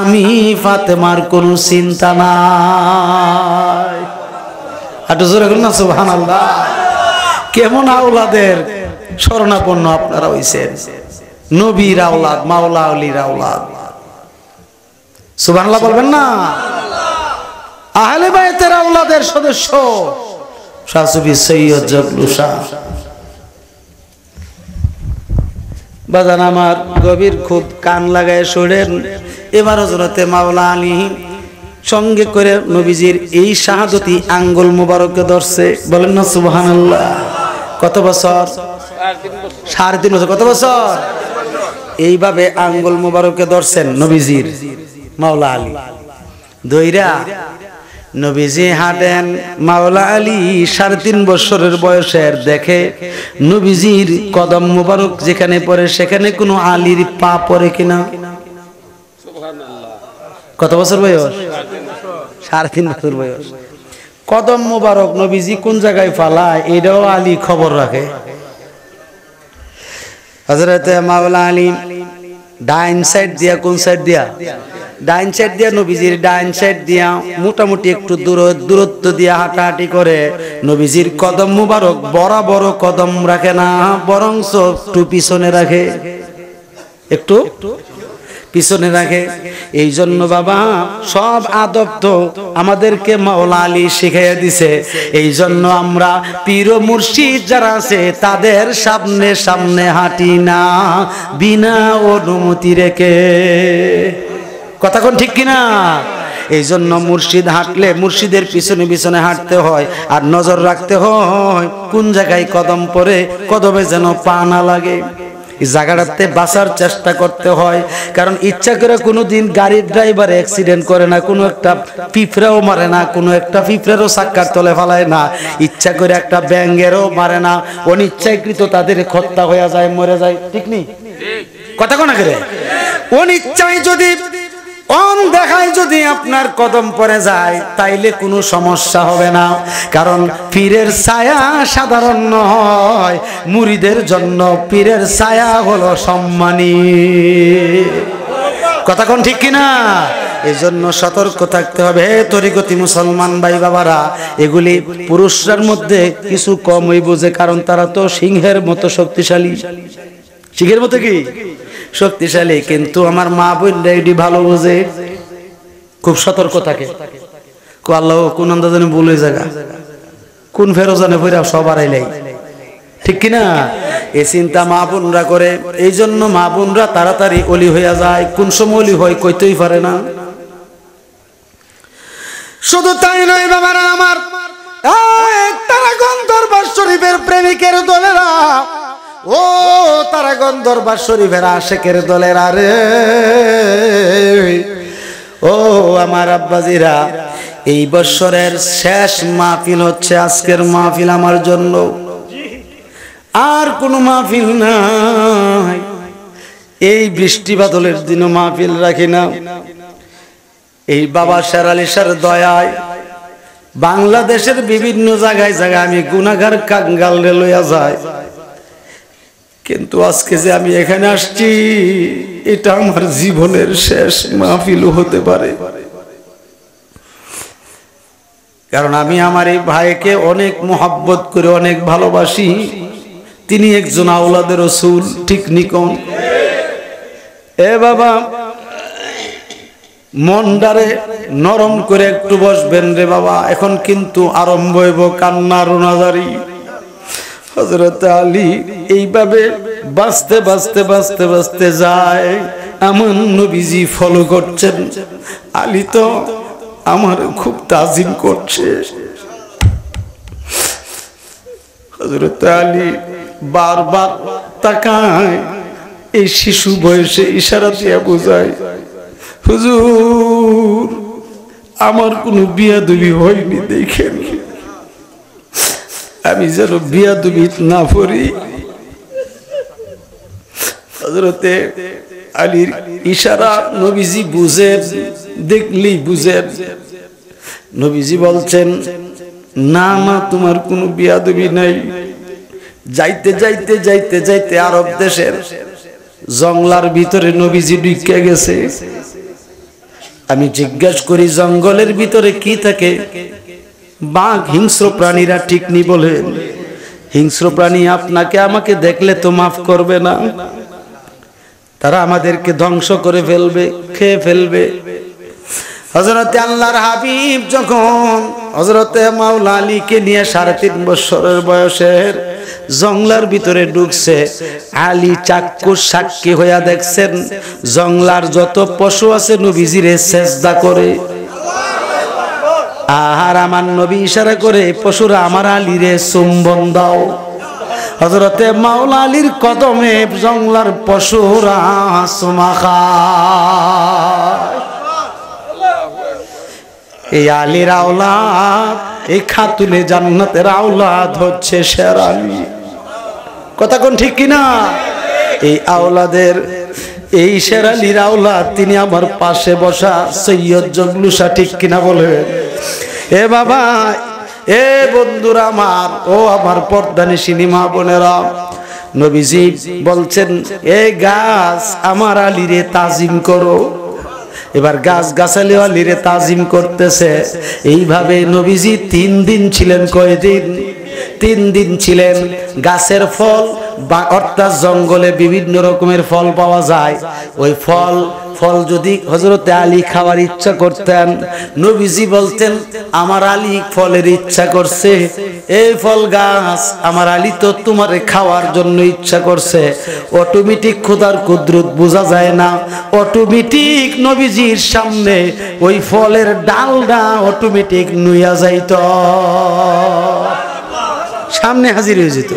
আমি ফাতেমার কোনো চিন্তা নাই। একটু জোরে বলুন না সুবহানাল্লাহ। কেমন আওলাদের শরণাপন্ন আপনারা হইছেন, নবীর আওলাদ, মাওলা আলীর আওলাদ। সুবহানাল্লাহ বলবেন না? আহলে বাইতের আওলাদের সদস্য শাহসুফি সৈয়দ জগলু শাহ। বাজান আমার গভীর খুব কান লাগায় শুনেন। এবার হযরতে মাওলা আলী সঙ্গে করে নবীজির এই শাহাদতি আঙ্গুল মুবারককে ধরছে। বলেন না সুবহানাল্লাহ। কত বছর? 3.5 বছর। কত বছর? এইভাবে আঙ্গুল মুবারককে ধরছেন নবীজির মাওলা আলী। দইরা নবীজি হাঁটেন। মাওলা আলী 3.5 বছরের বয়সের দেখে নবীজির কদম মুবারক যেখানে পড়ে সেখানে কোনো আলীর পা পড়ে কিনা। কত বছর বয়স? 3.5 বছর বয়স। কদম মুবারক নবীজি কোন জায়গায় ফালায় এটাও আলী খবর রাখে। হযরতে মাওলা আলী ডাইন সাইড দিয়া, কোন সাইড দিয়া? ডাইন সাইড দিয়া, নবীজির ডাইন সাইড দিয়া মোটামুটি একটু দূরত্ব দিয়া হাঁটাহাঁটি করে নবীজির কদম মুবারক বরাবর কদম রাখে না, বরং একটু পিছনে রাখে, একটু পিছনে রাখে। এই জন্য বাবা সব আদব তো আমাদেরকে মাওলা আলী শিখাইয়া দিছে। এই জন্য আমরা পীর ও মুর্শিদ যারা আছে তাদের সামনে সামনে হাঁটি না, বিনা অনুমতি রেখে। কথা কোন ঠিক কিনা? এই জন্য মুর্শিদ হাঁটলে মুর্শিদের পিছনে পিছনে হাঁটতে হয়, আর নজর রাখতে হয় কোন জায়গায় কদম পড়ে, কদমে যেন পা না লাগে। এই জায়গাটাতে বাঁচার চেষ্টা করতে হয়, কারণ ইচ্ছা করে কোনোদিন গাড়ির ড্রাইভার অ্যাক্সিডেন্ট করে না, কোনো একটা পিঁপড়াও মারে না, কোনো একটা পিঁপড়ারও চাক্কার তলে ফেলায় না, ইচ্ছা করে একটা ব্যাঙেরও মারে না, অনিচ্ছাকৃত তাদের হত্যা হয়ে যায়, মরে যায়। ঠিক নেই? কথা কোন করে? অনিচ্ছায় যদি দেখায় যদি আপনার কদম পড়ে যায় তাইলে কোনো সমস্যা হবে না, কারণ পীরের ছায়া সাধারণ নয়, মুরিদের জন্য পীরের ছায়া হলো সম্মানী। কথা কোন ঠিক কিনা? এই জন্য সতর্ক থাকতে হবে। তরিকতি মুসলমান ভাই বাবারা, এগুলি পুরুষরার মধ্যে কিছু কমই বোঝে, কারণ তারা তো সিংহের মতো শক্তিশালী। সিংহের মতো কি শক্তিশালী, কিন্তু আমার মা বোনরা এটি ভালো বোঝে, খুব সতর্ক থাকে। আল্লাহ কোন আন্দাজনে বলে জায়গা, কোন ফেরোজানে ফিরা সবার আইলাই, ঠিক কিনা? এই চিন্তা মা বোনরা করে। এই জন্য মা বোনরা তাড়াতাড়ি অলি হইয়া যায়, কোন সময় অলি হয় কইতেই পারে না। শুধু তাই নয় বাবারা আমার, তারাগণ দরবার শরীফের প্রেমিকের দলেরা, ও তারাগণ দরবার শরীফের আশেকের দলেরা রে, ও আমার আব্বাজিরা, এই বছরের শেষ মাহফিল হচ্ছে আজকের মাহফিল আমার জন্য, আর কোনো মাহফিল নাই। এই বৃষ্টি বাদলের দিনও মাহফিল রাখি না। এই বাবা শের আলী শাহর দয়ায় বাংলাদেশের বিভিন্ন জায়গায় জায়গায় আমি গুনাহগার কাঙ্গাল রে লইয়া যায়, কিন্তু আজকে যে আমি এখানে আসছি এটা আমার জীবনের শেষ মাহফিলও হতে পারে, কারণ আমি আমার এই ভাইকে অনেক মোহাব্বত করে অনেক ভালোবাসি। তিনি একজন আওলাদে রাসূল, ঠিক নিকন? এ বাবা মনটারে নরম করে একটু বসবেন রে বাবা, এখন কিন্তু আরম্ভ হইব কান্না রোনাজারি। হযরত আলী এইভাবে বাঁচতে বাঁচতে বাঁচতে বাঁচতে যায়, আমার নবীজি ফলো করছেন। আলী তো আমার খুব তাজিম করছে। হযরত আলী বারবার তাকায়, এই শিশু বয়সে ইশারা দিয়ে বোঝায়, হুজুর আমার কোনো বিয়াদবি হয়নি, দেখেন আমি যেন বিয়াদবি না করি। হযরতে আলীর ইশারা নবীজি বুঝেন, দেখলি বুঝেন। নবীজি বলছেন, না না তোমার কোনো বিয়াদবি নাই। যাইতে যাইতে যাইতে যাইতে আরব দেশের জঙ্গলার ভিতরে নবীজি ঢুকে গেছে। আমি জিজ্ঞাসা করি জঙ্গলের ভিতরে কি থাকে? বাঘ হিংস্র প্রাণীরা, ঠিক নি বলেন? হিংস্র প্রাণী আপনাকে আমাকে দেখলে তো মাফ করবে না, তারা আমাদেরকে ধ্বংস করে ফেলবে, খেয়ে ফেলবে। হযরতে আল্লাহর হাবিব যখন হযরতে মাওলা আলীকে নিয়ে 3.5 বছরের বয়সের জঙ্গলার ভিতরে ঢুকছে, আলী চাক্ষুষ সাক্ষী হইয়া দেখছেন জঙ্গলার যত পশু আছে নবীজিরে সেজদা করে। আর আমার নবী ইশারা করে, পশুরা আমার আলীরে চুম্বন দাও। হযরতে মাওলা আলীর কদমে জঙ্গলার পশুরা চুমা খায়। এই আলীর আওলাদ, এই খাতুনে জান্নাতের আওলাদ হচ্ছে শের আলী। কথা কোন ঠিক কিনা? এই আওলাদের, এই শের আলীর আওলাদ, তিনি আমার পাশে বসা সৈয়দ জগলুসা, ঠিক কিনা বলে? এ বাবা, এ বন্ধুরা আমার, ও আমার পর্দানিশিনী মা বোনেরা, নবীজি বলছেন এই গাছ আমার আলীরে তাজিম করো। এবার গাছ গাছালি আলীরে তাজিম করতেছে। এইভাবে নবীজি 3 দিন ছিলেন। কয়দিন? 3 দিন ছিলেন। গাছের ফল বা অর্থাৎ জঙ্গলে বিভিন্ন রকমের ফল পাওয়া যায়। ওই ফল যদি হযরতে আলী খাওয়ার ইচ্ছা করতেন, নবীজি বলতেন আমার আলী ফলের ইচ্ছা করছে, এই ফল গাছ আমার আলী তো তোমারে খাওয়ার জন্য ইচ্ছা করছে। অটোমেটিক খোদার কুদরত বোঝা যায় না, অটোমেটিক নবীজির সামনে ওই ফলের ডালটা অটোমেটিক নুইয়া যাইত, সামনে হাজির হয়ে যেত।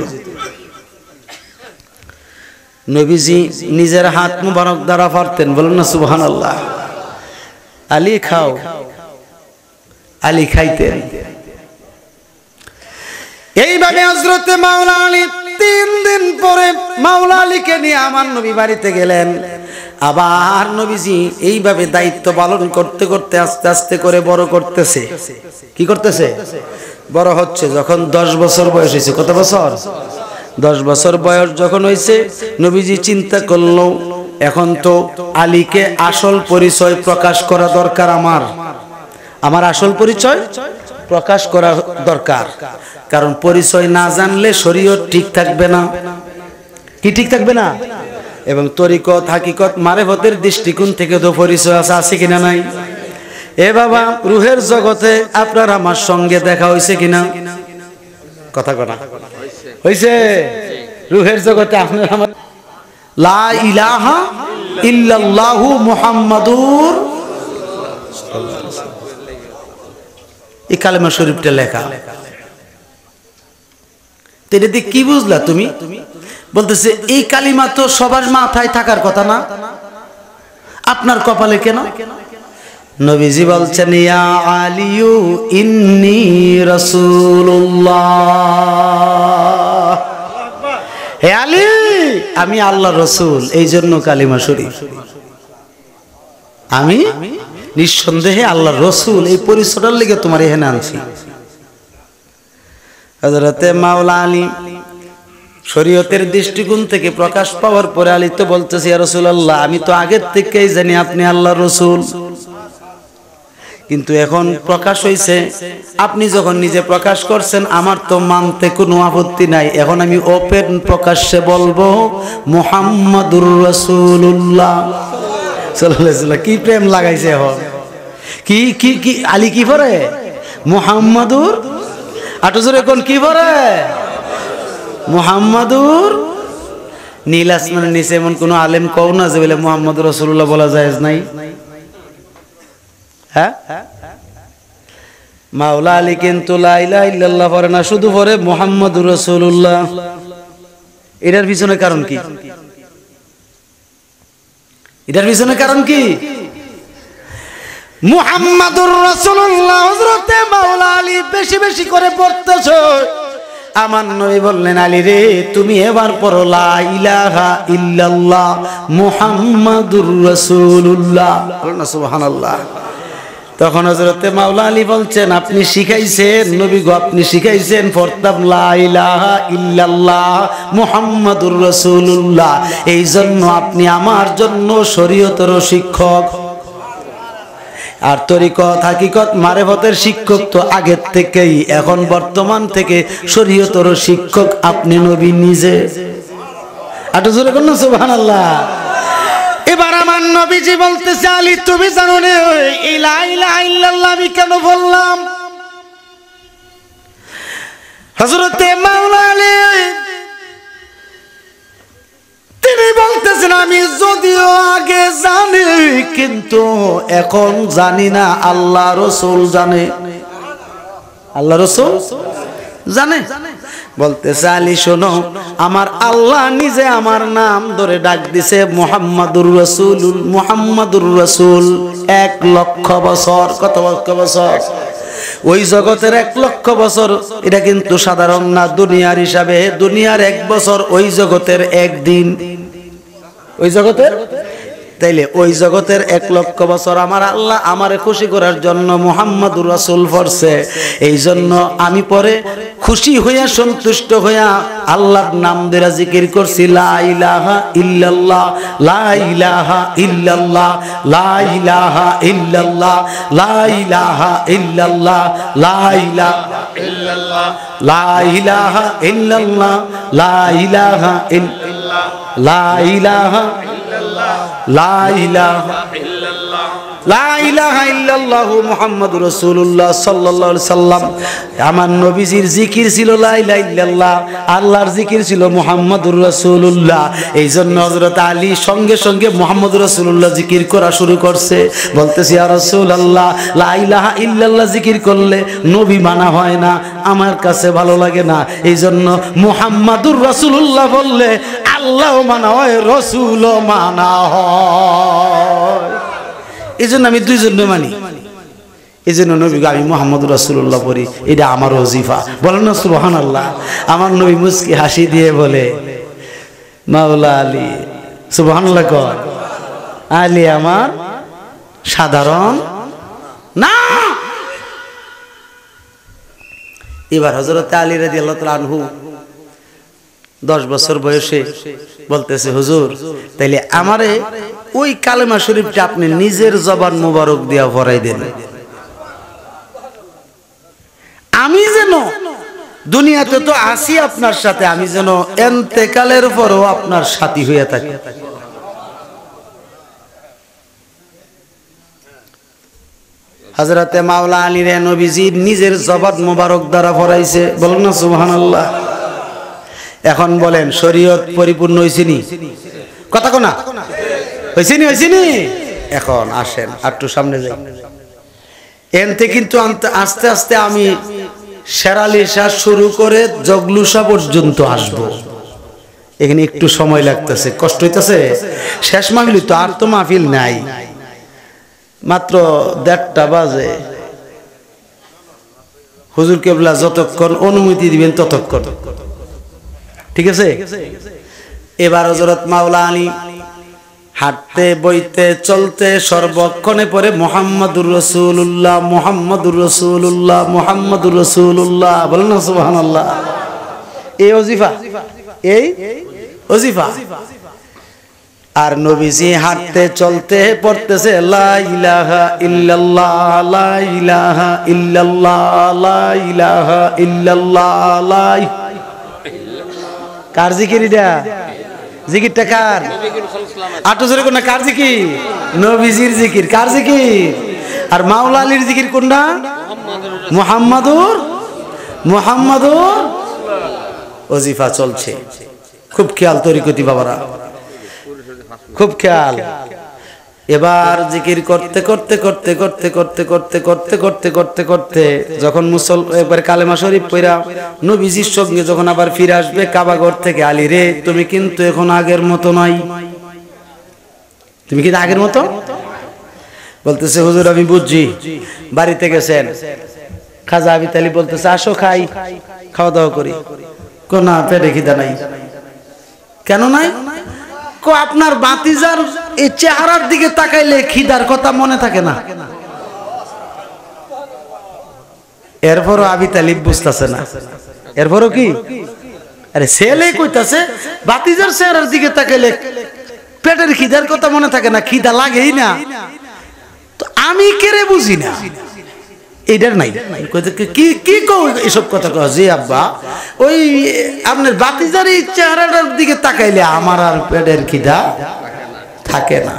নবীজি নিজের হাত মুবারক দ্বারা পারতেন, বলেন না সুবহানাল্লাহ। আলী খাও, আলী খাইতেন। এইভাবে হযরতে মাওলা আলী 3 দিন পরে মাওলা আলীকে নিয়ে আমার নবী বাড়িতে গেলেন। আবার নবীজি এইভাবে দায়িত্ব পালন করতে করতে আস্তে আস্তে করে বড় করতেছে। কি করতেছে? বড় হচ্ছে। যখন 10 বছর বয়স হয়েছে, কত বছর? 10 বছর বয়স যখন হয়েছে, নবীজি চিন্তা করলো এখন তো আলীকে আসল পরিচয় প্রকাশ করা দরকার। আমার আসল পরিচয় প্রকাশ করা দরকার, কারণ পরিচয় না জানলে শরীয়ত ঠিক থাকবে না। কি ঠিক থাকবে না? এবং তরিকত হাকিকত মারেফতের দৃষ্টিকোণ থেকে তো পরিচয় আছে কিনা নাই? এ বাবা, রুহের জগতে আপনার আমার সঙ্গে দেখা হয়েছে কিনা? কথা কথা হয়েছে। রুহের জগতে আপনার আমার লা ইলাহা ইল্লাল্লাহু মুহাম্মাদুর, এই কালেমা শরীফটা লেখা। এটাতে কি বুঝলা তুমি? বলতেছে এই কালিমা তো সবার মাথায় থাকার কথা না, আপনার কপালে কেন? নবীজি বলছেন ইয়া আলিয়ু ইন্নী রাসূলুল্লাহ, হে আলী আমি আল্লাহর রাসূল, এই জন্য কালিমা শরীফ। আমি নিঃসন্দেহে আল্লাহর রাসূল, এই পরিচয়টার লেগে তোমার এখানে আনছি। হযরতে মাওলা আলী শরীয়তের দৃষ্টিকোণ থেকে প্রকাশ পাওয়ার পরে আলী তো বলতেছে ইয়া রাসূলুল্লাহ, আমি তো আগের থেকেই জানি আপনি আল্লাহর রাসূল, কিন্তু এখন প্রকাশ হয়েছে, আপনি যখন নিজে প্রকাশ করছেন আমার তো মানতে কোনো আপত্তি নাই। এখন আমি ওপেন প্রকাশ্যে বলবো মুহাম্মাদুর রাসূলুল্লাহ সাল্লাল্লাহু আলাইহি ওয়াসাল্লাম। কি প্রেম লাগাইছে এখন! কি কি কি আলী কি পড়ে? মুহাম্মাদুর। আটজোর এখন কি পড়ে? মুহাম্মাদুর। নীল আসমানের নিচে এমন কোন আলেম কও না যে বলে মুহাম্মাদুর রাসূলুল্লাহ বলা জায়েজ নাই। হ্যাঁ, মাওলা আলী কিন্তু লা ইলাহা ইল্লাল্লাহ পড়ে না, শুধু পড়ে মুহাম্মাদুর রাসূলুল্লাহ। এটার পিছনে কারণ কি? এটার পিছনে কারণ কি? মুহাম্মাদুর রাসূলুল্লাহ হযরতে মাওলা আলী বেশি বেশি করে পড়তেছো। আমার নবী বললেন আলী রে, তুমি এবার পড়ো লা ইলাহা ইল্লাল্লাহ মুহাম্মাদুর রাসূলুল্লাহ, সুবহানাল্লাহ। তখন হযরতে মাওলা আলী বলছেন আপনি শিখাইছেন নবী গো, আপনি শিখাইছেন পড়তাম লা ইলাহা ইল্লাল্লাহ মুহাম্মাদুর রাসূলুল্লাহ, এই জন্য আপনি আমার জন্য শরীয়তের শিক্ষক। আর তরিকত হাকিকত মারেফতের শিক্ষক তো আগের থেকেই, এখন বর্তমান থেকে শরীয়তের শিক্ষক আপনি নবী নিজে। আটো জোরে বলুন সুবহানাল্লাহ। এবার আমার নবীজি বলতেছে আলী তুমি জানো না এই লা ইলাহা ইল্লাল্লাহ আমি কেন বললাম? হযরতে মাওলা আলী তিনি বলতেছেন আমি যদিও আগে জানি কিন্তু এখন জানি না, আল্লাহ রাসূল জানে। আল্লাহ রাসূল জানে। বলতেছে আলী শোনো, আমার আল্লাহ নিজে আমার নাম ধরে ডাক দিছে মুহাম্মাদুর রাসূল, মুহাম্মাদুর রাসূল 1 লক্ষ বছর। কত লক্ষ বছর? ওই জগতের 1 লক্ষ বছর এটা কিন্তু সাধারণ না, দুনিয়ার হিসাবে দুনিয়ার 1 বছর ওই জগতের 1 দিন। ওই জগতের তাইলে ওই জগতের 1 লক্ষ বছর আমার আল্লাহ আমারে খুশি করার জন্য মুহাম্মাদুর রাসূল ফরছে। এই জন্য আমি পরে খুশি হইয়া সন্তুষ্ট হইয়া আল্লাহর নাম ধরে জিকির করছি, লা ইলাহা ইল্লাল্লাহ, লা ইলাহা ইল্লাল্লাহ, লা ইলাহা ইল্লাল্লাহ, লা ইলাহা ইল্লাল্লাহ, লা ইলাহা ইল্লাল্লাহ, লা ইলাহা ইল্লাল্লাহ, লা ইলাহা ইল্লাল্লাহ, লা ইলাহা ইল্লাল্লাহ, লা ইলাহা ইল্লাল্লাহ, লা ইলাহা ইল্লাল্লাহ মুহাম্মাদুর রাসূলুল্লাহ সাল্লাল্লাহু আলাইহি সাল্লাম। আমার নবীজির জিকির ছিল লা ইলাহা ইল্লাল্লাহ, আল্লাহর জিকির ছিল মুহাম্মাদুর রাসূলুল্লাহ। এইজন্য হযরত আলী সঙ্গে সঙ্গে মুহাম্মাদুর রাসূলুল্লাহ জিকির করা শুরু করছে, বলতেছি ইয়া রাসূলুল্লাহ লা ইলাহা ইল্লাল্লাহ জিকির করলে নবী মানা হয় না, আমার কাছে ভালো লাগে না। এইজন্য মুহাম্মাদুর রাসূলুল্লাহ বললে আল্লাহ মানা হয়, রাসূলও মানা হয়। এই জন্য আমি দুইজনে মানি। এই জন্য নবী আমি মুহাম্মদুর রাসূলুল্লাহ পড়ি, এটা আমার ওজিফা। বলেন না সুবহানাল্লাহ। আমার নবী মুস্কি হাসি দিয়ে বলে মাওলা আলী, সুবহানাল্লাহ কর, আলী আমার সাধারণ না। এবার হযরত আলী রাদিয়াল্লাহু তাআলা আনহু 10 বছর বয়সে বলতেছে, হুজুর তাইলে আমারে ওই কালেমা শরীফটা আপনি নিজের জবান মোবারক দিয়া পড়াই দেন, আমি যেন দুনিয়াতে তো আসি আপনার সাথে, আমি যেন ইন্তেকালের পরও আপনার সাথী হয়ে থাকি। হযরতে মাওলা আলী রে নবীজি নিজের জবান মোবারক দ্বারা পড়াইছে। বলেন না সুবহানাল্লাহ। এখন বলেন শরীয়ত পরিপূর্ণ হইছে নি? কথা কোনা হইছে নি? হইছে নি? এখন আসেন একটু সামনে যাই। এনতে কিন্তু আস্তে আস্তে আমি শেরালি শাহ শুরু করে জগলুসা পর্যন্ত আসবো। এখানে একটু সময় লাগতেছে, কষ্ট হইতেছে। শেষ মাহফিল তো, আর তো মাহফিল নাই, মাত্র 1:30 বাজে। হুজুর কেবলা যতক্ষণ অনুমতি দিবেন ততক্ষণ, ঠিক আছে? এবার হযরত মাওলা আলী হাঁটতে বইতে চলতে সর্বক্ষণে পরে মুহাম্মাদুর রাসূলুল্লাহ, মুহাম্মাদুর রাসূলুল্লাহ, মুহাম্মাদুর রাসূলুল্লাহ। বলেন না সুবহানাল্লাহ। এই ওজিফা, এই ওজিফা। আর নবীজি হাঁটতে চলতে পড়তেছে লা ইলাহা ইল্লাল্লাহ, লা ইলাহা ইল্লাল্লাহ, লা ইলাহা ইল্লাল্লাহ। কার জিকির এটা? জিকিরটা কার? আটো জোরে কোন কার জিকির? নবীজির জিকির। কার জিকির? আর মাওলা আলীর জিকির কোনটা? মুহাম্মাদুর ওজিফা চলছে। খুব খেয়াল তরিকতি বাবারা, খুব খেয়াল। এবার জিকির করতে করতে করতে করতে করতে করতে করতে করতে করতে করতে যখন একবার কালেমা শরীফ পড়া নবীজির সঙ্গে যখন আবার ফিরে আসবে কাবাঘর থেকে, আলী রে তুমি কিন্তু এখন আগের মতো নাই, তুমি কিন্তু আগের মতো। বলতেছে হুজুর আমি বুঝছি, বাড়িতে গেছেন। খাজা আবি তালিব বলতেছে আসো খাই, খাওয়া দাওয়া করি। না পেটে খিদা নাই। কেন নাই? আপনার বাতিজার এই চেহারার দিকে তাকাইলে খিদার কথা মনে থাকে না। এরপরও আবি তালিব বুঝতেছে না। এরপরও কি আরে ছেলে কইতাছে বাতিজার চেহারার দিকে তাকাইলে পেটের খিদার কথা মনে থাকে না, খিদা লাগেই না। তো আমি কেড়ে বুঝি না এটার নাই। কি কি কও এসব কথা কও? জি আব্বা, ওই আপনার বাতিজার এই চেহারাটার দিকে তাকাইলে আমার আর পেটের খিদা থাকে না।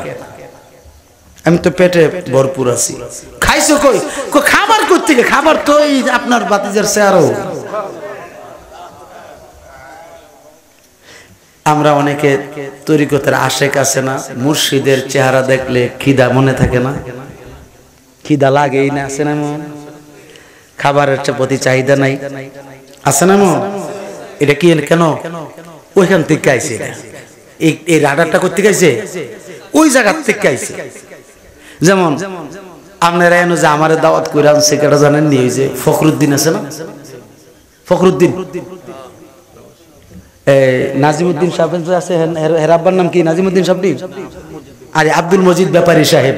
আমি তো পেটে ভরপুর আছি। খাইছো কই? খাবার করতে গিয়ে খাবার তো এই আপনার বাতিজার চেহারাও। আমরা অনেকে তরিকতের আশেক আছে না, মুর্শিদের চেহারা দেখলে খিদা মনে থাকে না, খিদা লাগেই না, আছে না মন? খাবারের প্রতি চাহিদা নাই, আছে না মন? এটা কি কেন? ওইখান থেকে আইছে, এই রাডারটা করতে গাইছে ওই জায়গার থেকে আইছে। যেমন আপনারা এনো যে আমার দাওয়াত করে আনছে কেটা জানেন নি? ওই যে ফখরুদ্দিন আছে না, ফখরুদ্দিন নাজিমুদ্দিন সাহেব আছে, হের আব্বার নাম কি? নাজিমুদ্দিন সাহেব আরে আব্দুল মজিদ ব্যাপারী সাহেব,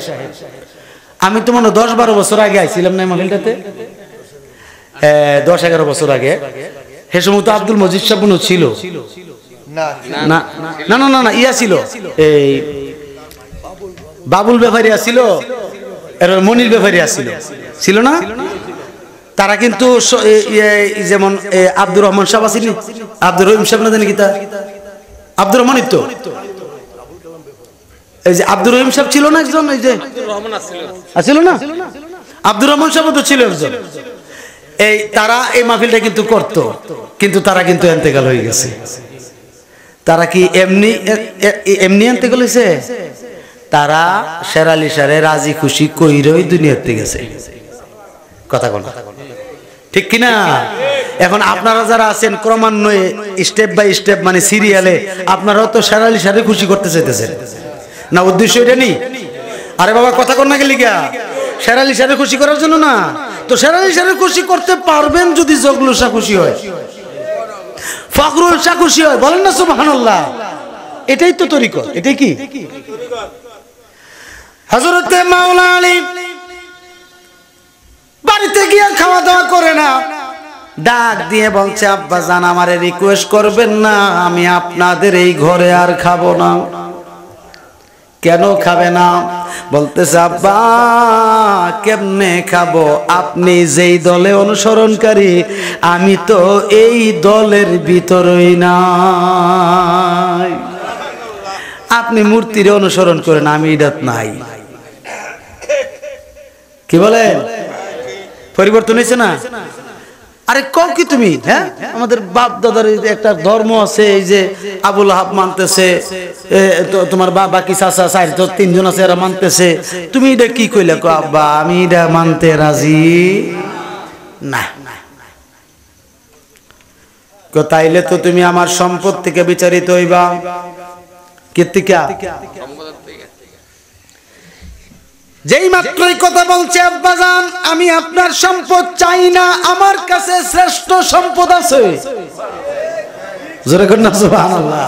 আমি তো মনে 10-12 বছর আগে আইছিলাম না মাহফিলটাতে, 10-11 বছর আগে। সে সময় তো আব্দুল মজিদ সাহেব ছিল না না না না না, ইয়া ছিল এই বাবুল ব্যাপারী ছিল, মনির ব্যাপারী ছিল না? তারা কিন্তু যেমন আব্দুর রহমান সাহেব আছেন, আব্দুর রহিম সাহেব না জানি কি তা আব্দুর রহমানই তো, এই যে আব্দুর রহিম সাহেব ছিল না একজন, এই যে ছিল না আব্দুর রহমান সাহেব তো ছিল একজন। এই তারা এই মাহফিলটা কিন্তু করত, কিন্তু তারা কিন্তু ইন্তেকাল হয়ে গেছে। তারা কি এমনি এমনি ইন্তেকাল হয়েছে? তারা শেরালি সারে রাজি খুশি কইরই দুনিয়াতে গেছে। কথা কোন ঠিক কিনা? এখন আপনারা যারা আছেন ক্রমান্বয়ে স্টেপ বাই স্টেপ মানে সিরিয়ালে, আপনারাও তো শেরালি সারে খুশি করতে চাইতেছেন না? উদ্দেশ্য এটা নেই? আরে বাবা কথা কোন না গেলি গা, শেরালি সারে খুশি করার জন্য না তো। শেরালি সারে খুশি করতে পারবেন যদি জগলু শাহ খুশি হয়, ফখরুল শাহ খুশি হয়, বলেন না সুবহানাল্লাহ। এটাই তো তরিকত। এটাই কি হযরতে মাওলা আলী বাড়িতে গিয়ে খাওয়া দাওয়া করে না, ডাক দিয়ে বলছে আব্বা জান আমারে রিকোয়েস্ট করবেন না, আমি আপনাদের এই ঘরে আর খাবো না। কেন খাবে না? বলতেছে আব্বা কেমনে খাবো, আপনি যেই দলে অনুসরণকারী আমি তো এই দলের ভিতরই নাই। আপনি মূর্তির অনুসরণ করেন, আমি এটাত নাই। কি বলেন? পরিবর্তন হয়েছে না? আরে কও কি তুমি? হ্যাঁ, আমাদের বাপ দাদার একটা ধর্ম আছে, এই যে আবুল আহাব মানতেছে, তোমার বাকি চাচা চার তো 3 জন আছে এরা মানতেছে, তুমি এটা কি কইলে? কো আব্বা আমি এটা মানতে রাজি না। তাইলে তো তুমি আমার সম্পদ থেকে বিচারিত হইবা। কীর্তিকা যেই মাত্রই কথা বলছে আব্বাজান আমি আপনার সম্পদ চাই না, আমার কাছে শ্রেষ্ঠ সম্পদ আছে। জোরে কর না সুবহানাল্লাহ।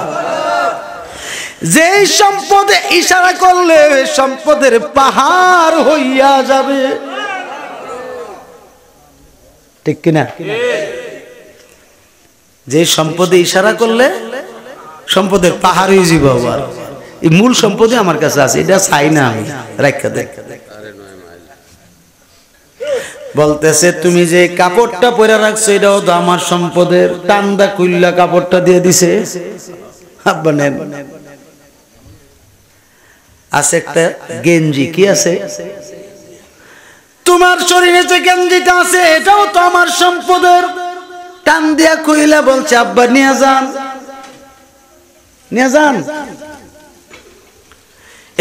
যেই সম্পদে ইশারা করলে সম্পদের পাহাড় হইয়া যাবে, ঠিক কিনা? যে সম্পদে ইশারা করলে সম্পদের পাহাড় হয়ে যাবে। আবার এই মূল সম্পদই আমার কাছে আছে, এটা চাই না আমি, রাখা দেখ। বলতেছে তুমি যে কাপড়টা পরে রাখছো এটাও তো আমার সম্পদের। টান্দা কুল্লা কাপড়টা দিয়ে দিছে। আব্বা নেন। আছে একটা গেঞ্জি, কি আছে? তোমার শরীরে যে গেঞ্জিটা আছে এটাও তো আমার সম্পদের। টান দিয়া কইলা বলছে আব্বা নিয়ে যান, নিয়ে যান।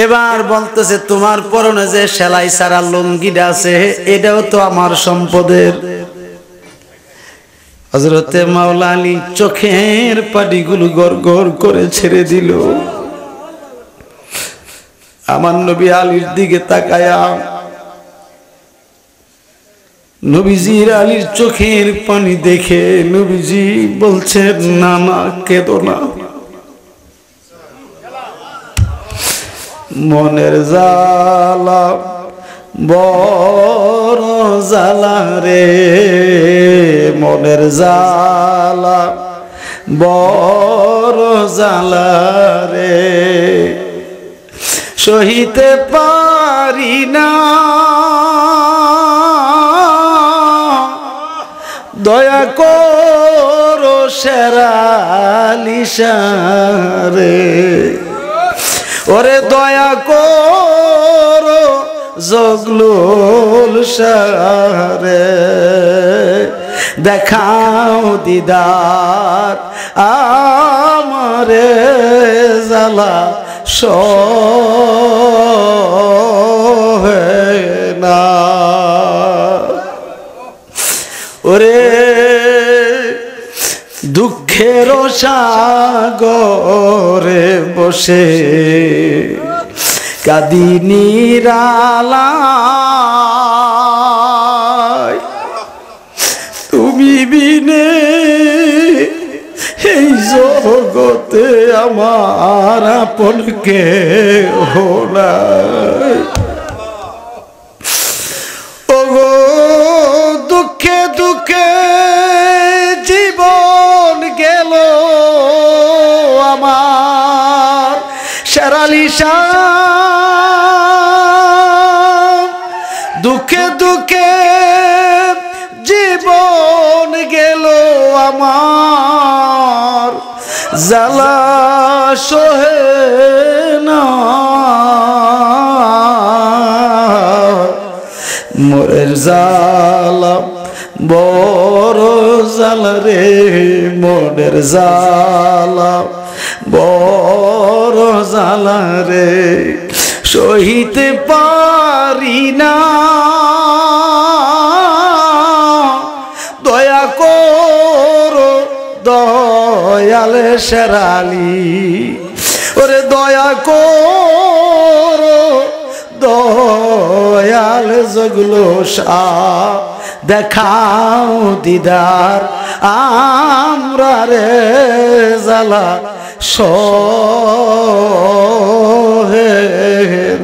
এবার বলতেছে তোমার পরনে যে সেলাই সারা লুঙ্গিটা আছে এটাও তো আমার সম্পদের। হযরতে মাওলা আলী চোখের পানিগুলো গড় গড় করে ছেড়ে দিল। আমার নবী আলীর দিকে তাকায়া নবীজির আলীর চোখের পানি দেখে নবীজি বলছেন না না কেঁদো না, মনের জ্বালা বড় জ্বালা রে, মনের জ্বালা বড় জ্বালা রে, সহিতে পারি না, দয়া করো শেরালি শাহ রে, ওরে দয়া করো জগলুল শাহ রে, দেখাও দিদার আমারে জ্বালা সহে না। ওরে দুঃখের সাগরে বসে কাঁদি নিরালায়, তুমি বিনে এই জগতে আমার আপন কেহ নাই। ওগো দুঃখে দুঃখে জীবন গেল আমার শেরালি শাহ, দুঃখে দুঃখে জীবন গেল আমার, জ্বালা সহে না মোরের জ্বালা বড় জ্বালা রে, মোরের জ্বালা বড় জ্বালা রে, সহিতে পারি না, দয়া করো দয়াল শেরালি, ওরে দয়া করো দয়াল জগলো শাহ, দেখাও দিদার আমরা রে জ্বালা সহে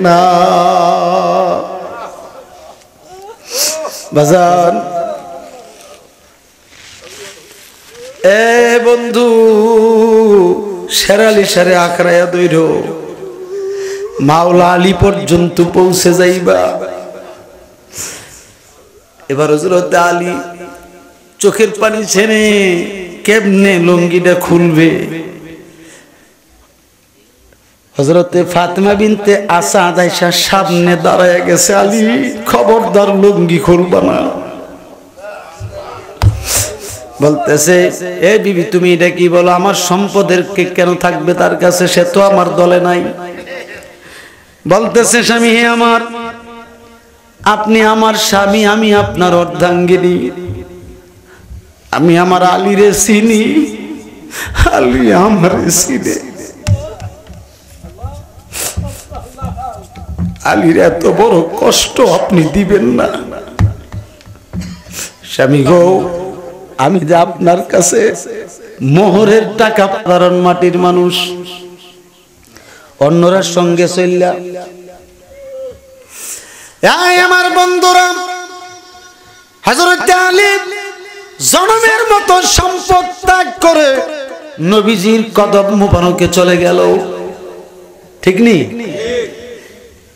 না। বাজান এ বন্ধু শেরালি সারে আখড়াইয়া দইর, মাওলা আলী পর্যন্ত পৌঁছে যাইবা। এবার হযরত আলী চোখের পানি ছেড়ে কেমনে লুঙ্গিটা খুলবে। হযরতে ফাতেমা বিনতে আসাদ আয়েশা সামনে দাঁড়ায় গেছে, আলী খবরদার লুঙ্গি খুলবা না। বলতেছে এ বিবি তুমি এটা কি বলো, আমার সম্পদের কে কেন থাকবে তার কাছে, সে তো আমার দলে নাই। বলতেছে স্বামী হে আমার, আপনি আমার স্বামী, আমি আপনার অর্ধাঙ্গিনী, আমি আমার আলীরে চিনি, আলী আমারে চিনে, আলীর এত বড় কষ্ট আপনি দিবেন না। স্বামী গো, আমি যে আপনার কাছে মোহরের টাকা, কারণ মাটির মানুষ, অন্যরা সঙ্গে চললা। আমার বন্ধুরা, হযরত আলী জনমের মতো সম্পদ ত্যাগ করে নবীজির কদম মুবারকে চলে গেল, ঠিক নি?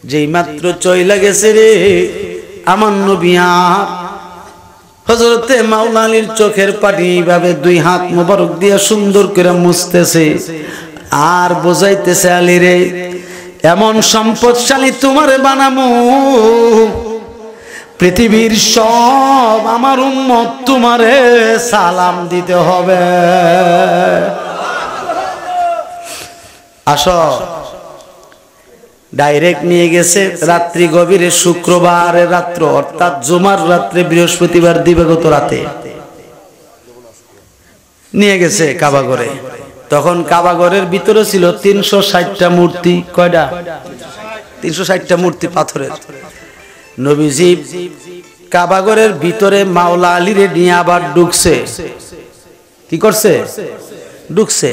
যেই মাত্র চইলা গেছে রে আমার নবী, আর হযরতে মাওলা আলীর চোখের পানি এইভাবে দুই হাত মোবারক দিয়ে সুন্দর করে মুছতেছে আর বোঝাইতেছে, আলী রে এমন সম্পদশালী তোমারে বানামু, পৃথিবীর সব আমার উম্মত তোমারে সালাম দিতে হবে। আসো, ডাইরেক্ট নিয়ে গেছে রাত্রি গভীরে, শুক্রবারের রাত্র অর্থাৎ জুমার রাত্রে, বৃহস্পতিবার দিবাগত রাতে নিয়ে গেছে কাবাঘরে। তখন কাবাঘরের ভিতরে ছিল 360টা মূর্তি। কয়টা? 360টা মূর্তি পাথরের। নবীজি কাবাঘরের ভিতরে মাওলা আলীরে নিয়ে আবার ঢুকছে। কি করছে? ঢুকছে।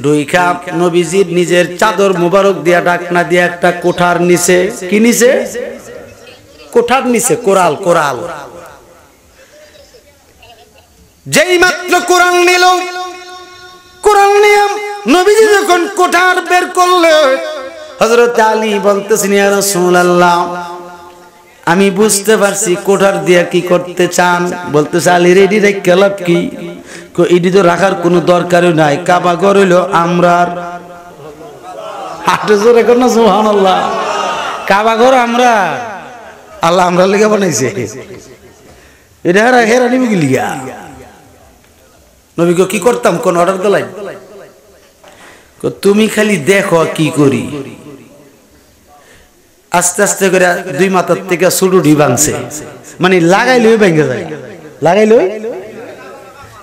দুইখা নবীজির নিজের চাদর মুবারক দিয়া ঢাকনা দিয়া একটা কোঠার নিচে, কি নিচে? কোঠার নিচে কোরাল, কোরাল। যেই মাত্র কোরআন নিল, কোরআন নিয়ে নবীজি যখন কোঠার বের করলে, হযরত আলী বলতেছেন ইয়া রাসূলুল্লাহ, আমি বুঝতে পারছি কোঠার দিয়া কি করতে চান। বলতেছে আলী রেডি রেখে লাভ কি? এটি তো রাখার কোনো দরকারই নাই, কাবাঘর হইল আমরার। হাঁটে জোরে কর না সুবহানাল্লাহ। কাবাঘর আমরা, আল্লাহ আমরা লেগে বানাইছে। এটা হেরা নিবি কি লিগা? নবী কি করতাম, কোন অর্ডার দিলাই? তুমি খালি দেখো কি করি। আস্তে আস্তে করে দুই মাথার থেকে সুডুডি ভাঙছে, মানে লাগাইলেই ভেঙে যায়, লাগাইলেই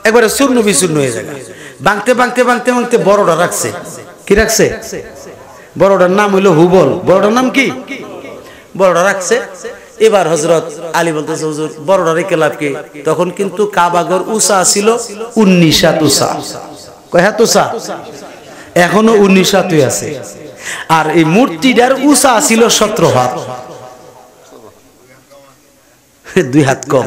একবারে শূন্য বিশূন্য হয়ে যায়। ভাঙতে ভাঙতে ভাঙতে ভাঙতে বড়টা রাখছে। কি রাখছে? বড়টার নাম হইলো হুবল। বড়টার নাম কি? বড়টা রাখছে। এবার হযরত আলী বলতেছে হুজুর বড়টা রেখে লাভ কি? তখন কিন্তু কাবাঘর উঁচা ছিল 19 হাত উঁচা। কয় হাত উঁচা? এখনো 19 হাতই আছে। আর এই মূর্তিটার উঁচা ছিল 17 হাত, 2 হাত কম।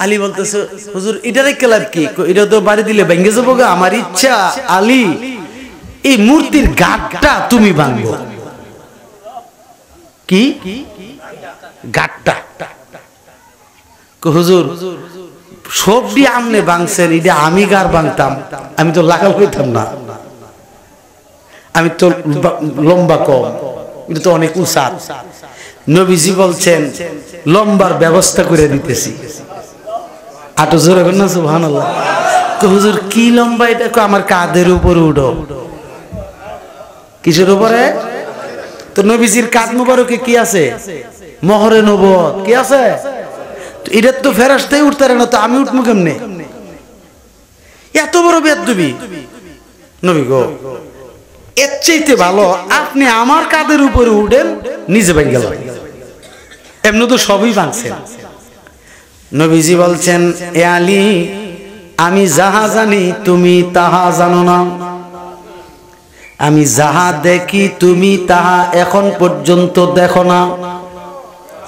আলী বলতেছে হুজুর এটারে কেলাব কি? এটা তো বাড়ি দিলে ভেঙে যাবো গা। আমার ইচ্ছা আলী এই মূর্তির গাঁটটা তুমি ভাঙবো। কি গাঁটটা? হুজুর সবটি আমনে ভাঙছেন, এটা আমি গার ভাঙতাম, আমি তো লাগাল হইতাম না, আমি তো লম্বা কম, এটা তো অনেক উঁচা। নবীজি বলছেন লম্বার ব্যবস্থা করে দিতেছি। আটো জোরে কর না সুবহানাল্লাহ। হুজুর কি লম্বা এটা? আমার কাঁধের উপরে উঠো। কিসের উপরে? তো নবীজির কাঁধ মুবারকে কি আছে? মোহরে নবুয়ত কি আছে? এটা তো ফেরেশতাই উঠতে পারে না, তো আমি উঠবো কেমনে? এত বড় বেয়াদবি নবী গো। এর চাইতে ভালো আপনি আমার কাঁধের উপরে উঠেন, নিজে ভেঙে গেল। এমনি তো সবই ভাঙছেন। নবীজি বলছেন এ আলী আমি যাহা জানি তুমি তাহা জানো না, আমি যাহা দেখি তুমি তাহা এখন পর্যন্ত দেখো না।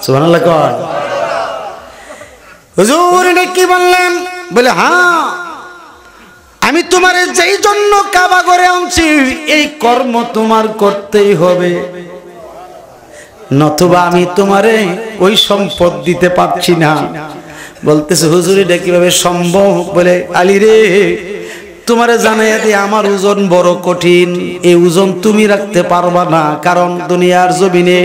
সুবহানাল্লাহ কর। হুজুর এটা কি বললেন? বলে হ্যাঁ আমি তোমারে যেই জন্য কাবা করে আনছি এই কর্ম তোমার করতেই হবে, নতুবা আমি তোমারে ওই সম্পদ দিতে পারছি না। বলতেছে হুজুর এটা কিভাবে সম্ভব? বলে আলী রে তোমারে জানাইয়া দিয়ে আমার ওজন বড় কঠিন, এই ওজন তুমি রাখতে পারবা না, কারণ দুনিয়ার জমিনে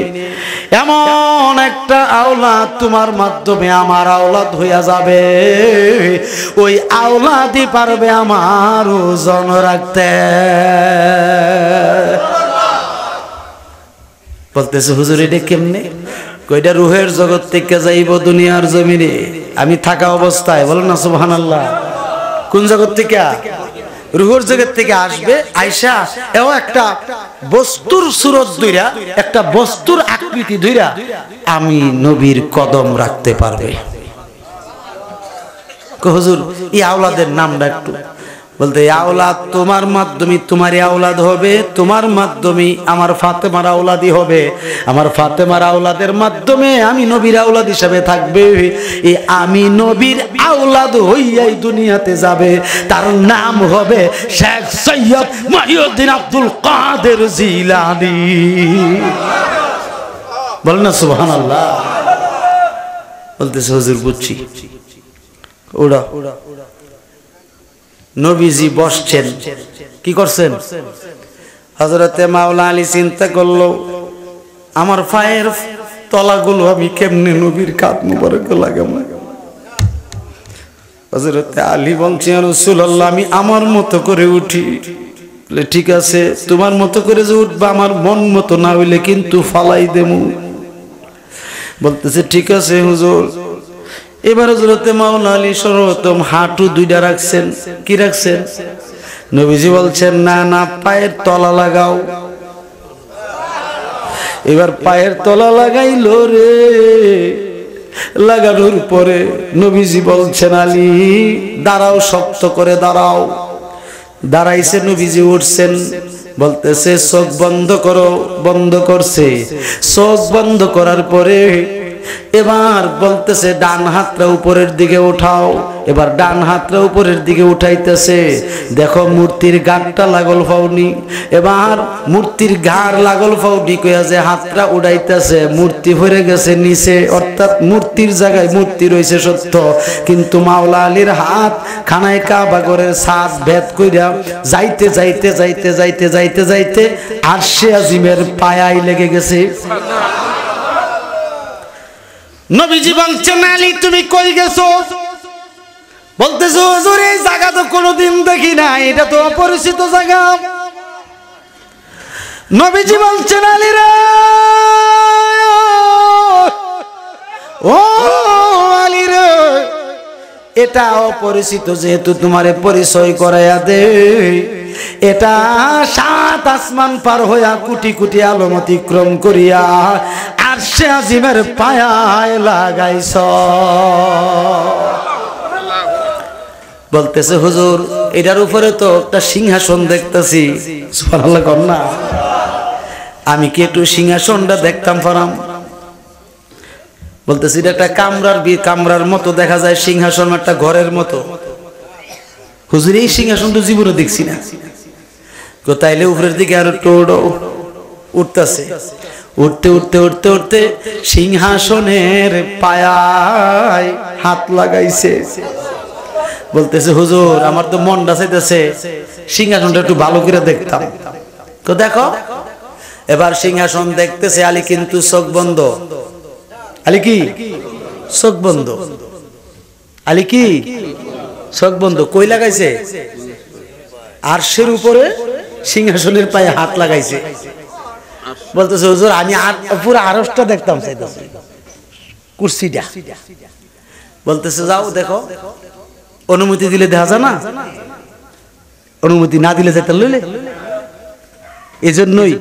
এমন একটা আওলাদ তোমার মাধ্যমে আমার আওলাদ হইয়া যাবে, ওই আওলাদই পারবে আমার ওজন রাখতে। বলতেছে হুজুর এটা কেমনে? কইটা রুহের জগৎ থেকে যাইব দুনিয়ার জমিনে আমি থাকা অবস্থায়। বলেন না সুবহানাল্লাহ। কোন জগৎ থেকে? রুহের জগৎ থেকে আসবে, আয়সা এও একটা বস্তুর সুরত ধইরা, একটা বস্তুর আকৃতি ধইরা আমি নবীর কদম রাখতে পারবে। হুজুর এই আওলাদের নামটা একটু বলতে। আওলাদ তোমার মাধ্যমে তোমার আওলাদ হবে, তোমার মাধ্যমে আমার ফাতেমার আওলাদই হবে, আমার ফাতেমার আওলাদের মাধ্যমে আমি নবীর আওলাদ হিসেবে থাকবে। এই আমি নবীর আওলাদ হইয়াই দুনিয়াতে যাবে, তার নাম হবে শেখ সৈয়দ মহিউদ্দিন আব্দুল কাদের জিলানী। বলেন না সুবহানাল্লাহ। বলতেছে হুজুর বুঝছি। ওরা নবীজি বসছেন, কি করছেন? হযরতে মাওলা আলী চিন্তা করলো আমার পায়ের তলাগুলো আমি কেমনে নবীর কাঁধ মুবারকে লাগাবো। হযরতে আলী বলছেন ইয়া রাসূলুল্লাহ আমি আমার মতো করে উঠি। বলে ঠিক আছে তোমার মতো করে যে উঠবা, আমার মন মতো না হইলে কিন্তু ফালাই দেবো। বলতেছে ঠিক আছে হুজুর। এবার হযরতে মাওলা আলী সর্বপ্রথম হাঁটু দুইটা রাখছেন। কি রাখছেন? নবীজি বলছেন না না পায়ের তলা লাগাও। এবার পায়ের তলা লাগাইলো রে। লাগানোর পরে নবীজি বলছেন আলী দাঁড়াও, শক্ত করে দাঁড়াও। দাঁড়াইছে, নবীজি উঠছেন। বলতেছে চোখ বন্ধ করো। বন্ধ করছে। চোখ বন্ধ করার পরে এবার বলতেছে ডান হাতটা উপরের দিকে উঠাও। এবার ডান হাতটা উপরের দিকে উঠাইতেছে। দেখো মূর্তির গাঁটটা লাগল ফাউনি। এবার মূর্তির ঘাড় লাগল ফাউনি কইয়া যে হাতটা উড়াইতেছে, মূর্তি ভরে গেছে নিচে, অর্থাৎ মূর্তির জায়গায় মূর্তি রয়েছে সত্য, কিন্তু মাওলা আলীর হাত খানায় কাবা ঘরের ছাদ ভেদ কইরা যাইতে যাইতে যাইতে যাইতে যাইতে যাইতে আরশে আজিমের পায়ায় লেগে গেছে। নবীজি বলছেন আলী তুমি কই গেছো? বলতেছো হুজুর এই জায়গা তো কোনোদিন দেখি না, এটা তো অপরিচিত জায়গা। নবীজি বলছেন আলী রে ও আলী রে এটা অপরিচিত, যেহেতু তোমারে পরিচয় করাইয়া দে। এটা 7 আসমান পার হইয়া কোটি কোটি আলম অতিক্রম করিয়া আরশে আজিমের পায়ায় লাগাইছ। বলতেছে হুজুর এটার উপরে তো একটা সিংহাসন দেখতেছি, সুবহানাল্লাহ কর না। আমি কি একটু সিংহাসনটা দেখতাম পারাম? বলতেছি এটা একটা কামরার মতো দেখা যায়, সিংহাসন একটা ঘরের মতো। হুজুর এই সিংহাসন তো জীবনে দেখছি না। তাইলে উপরের দিকে আরো টোড়ো উঠতেছে, উঠতে উঠতে উঠতে উঠতে সিংহাসনের পায়ায় হাত লাগাইছে। বলতেছে হুজুর আমার তো মনটা চাইতেছে সিংহাসনটা একটু ভালো করে দেখতাম। তো দেখো, এবার সিংহাসন দেখতেছে। আলী কিন্তু চোখ বন্ধ। আলী কি চোখ বন্ধ? আলী কি চোখ বন্ধ? কই লাগাইছে? আরশের উপরে সিংহাসনের পায়ে হাত লাগাইছে। বলতেছে হুজুর আমি পুরো আরশটা দেখতাম চাইতেছি, কুরসিটা। বলতেছে যাও দেখো, অনুমতি দিলে দেখা যায় না, অনুমতি না দিলে যেতে লইলে। এই জন্যই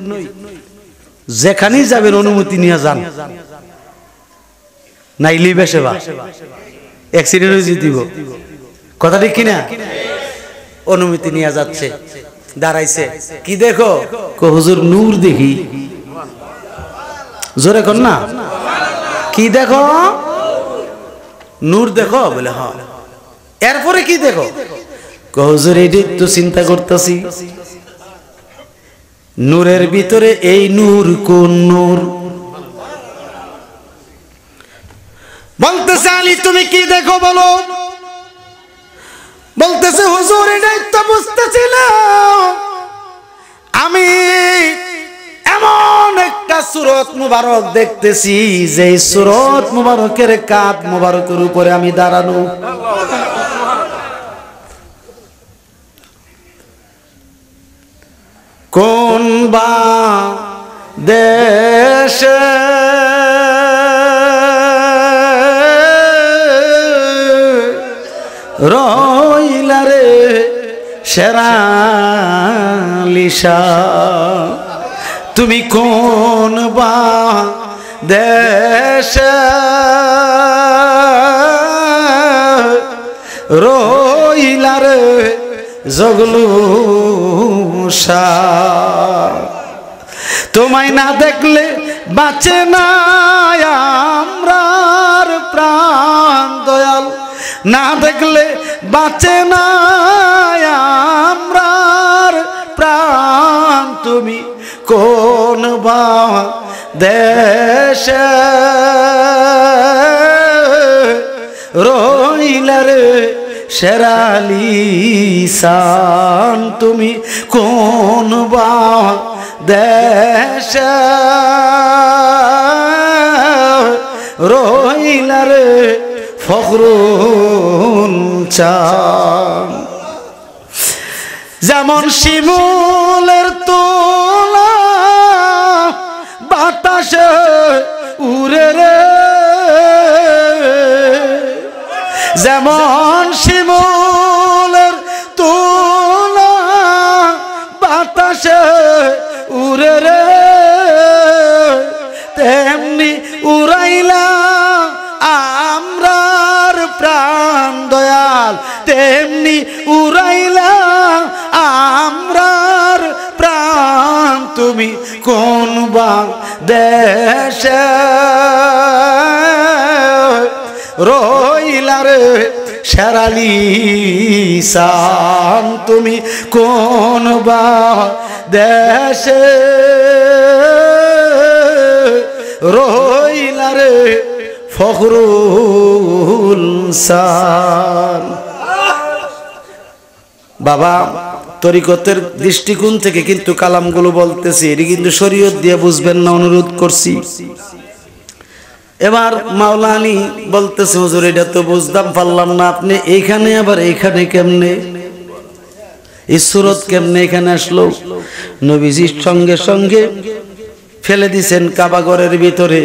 যেখানেই যাবেন অনুমতি নিয়ে যান, নাইলি বেসেবা অ্যাক্সিডেন্ট হয়ে দিব। কথা ঠিক কিনা? অনুমতি নিয়ে যাচ্ছে, দাঁড়াইছে। কি দেখো? হুজুর নূর দেখি। জোরে কর না। কি দেখো? নূর দেখো। বলে হ্যাঁ। এরপরে কি দেখো? হুজুর এটি তো চিন্তা করতেছি, নূরের ভিতরে এই নূর কোন নূর? বলতেছে আলী তুমি কি দেখো বলো? বলতেছে হুজুর এটাই তো বুঝতেছি না, আমি এমন একটা সূরত মুবারক দেখতেছি যে সূরত মুবারকের কাঁধ মুবারকের উপরে আমি দাঁড়ানো। কোন বা দেশে রইলা রে শেরালিশা, তুমি কোন বা দেশে রইলা রে জগলুশা, তোমায় না দেখলে বাঁচে না আমরার প্রাণ দয়াল, না দেখলে বাঁচে না আমরার প্রাণ, তুমি কোন বা দেশে রইলা রে শেরালিশান, তুমি কোন বা দেশে রইলা রে ফখরুল চাঁদ। যেমন শিমুলের তোলা বাতাসে উড়ে রে, যেমন শিমুলের তোলা বাতাসে উড়ে রে, তেমনি উড়াইলা আমরার প্রাণ দয়াল, তেমনি উড়াইলা আমরার প্রাণ, তুমি কোন বা দেশে রইলা রে শেরালিশান, তুমি কোন বা দেশে রইলা রে ফখরুল চাঁদ। বাবা তরিকতের দৃষ্টিকোণ থেকে কিন্তু কালামগুলো বলতেছি, এটি কিন্তু শরীয়ত দিয়ে বুঝবেন না, অনুরোধ করছি। এবার মাওলানি বলতেছে হুজুর এটা তো বুঝতাম পারলাম না, আপনি এইখানে আবার এইখানে কেমনে, এই সূরত কেমনে এখানে আসলো? নবীজির সঙ্গে সঙ্গে ফেলে দিছেন কাবাঘরের ভিতরে,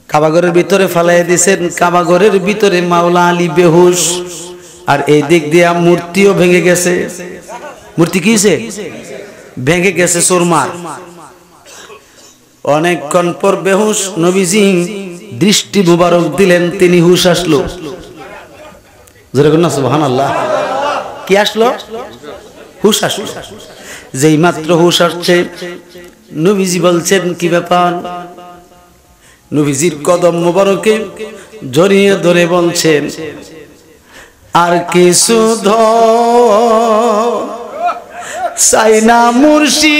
কাবাঘরের ভিতরে ফেলাই দিছেন। কাবাঘরের ভিতরে মাওলা আলী বেহুশ, আর এই দিক দিয়ে মূর্তিও ভেঙে গেছে। মূর্তি কিছে ভেঙে গেছে চুরমার। অনেকক্ষণ পর বেহুশ নবীজি দৃষ্টি মুবারক দিলেন, তিনি হুশ আসলো। যেরকম না সুবহানাল্লাহ। কি আসলো? হুশ আসলো। যেই মাত্র হুশ আসছে নবীজি বলছেন কি ব্যাপার? নবীজির কদম মোবারকে জড়িয়ে ধরে বলছেন আর কিছু চাই না মুর্শিদ,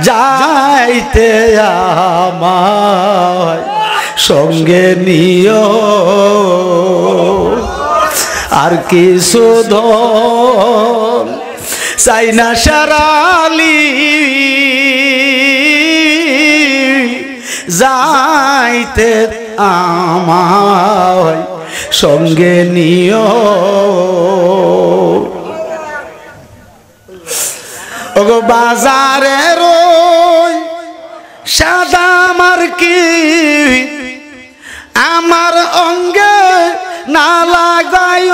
যাইতে আমায় সঙ্গে নিও। আর কিছু চাই না শেরালি, যাইতে আমায় সঙ্গে নিও। ওগো বাজারের ওই সাদা আমার কি আমার অঙ্গে না লাগায়,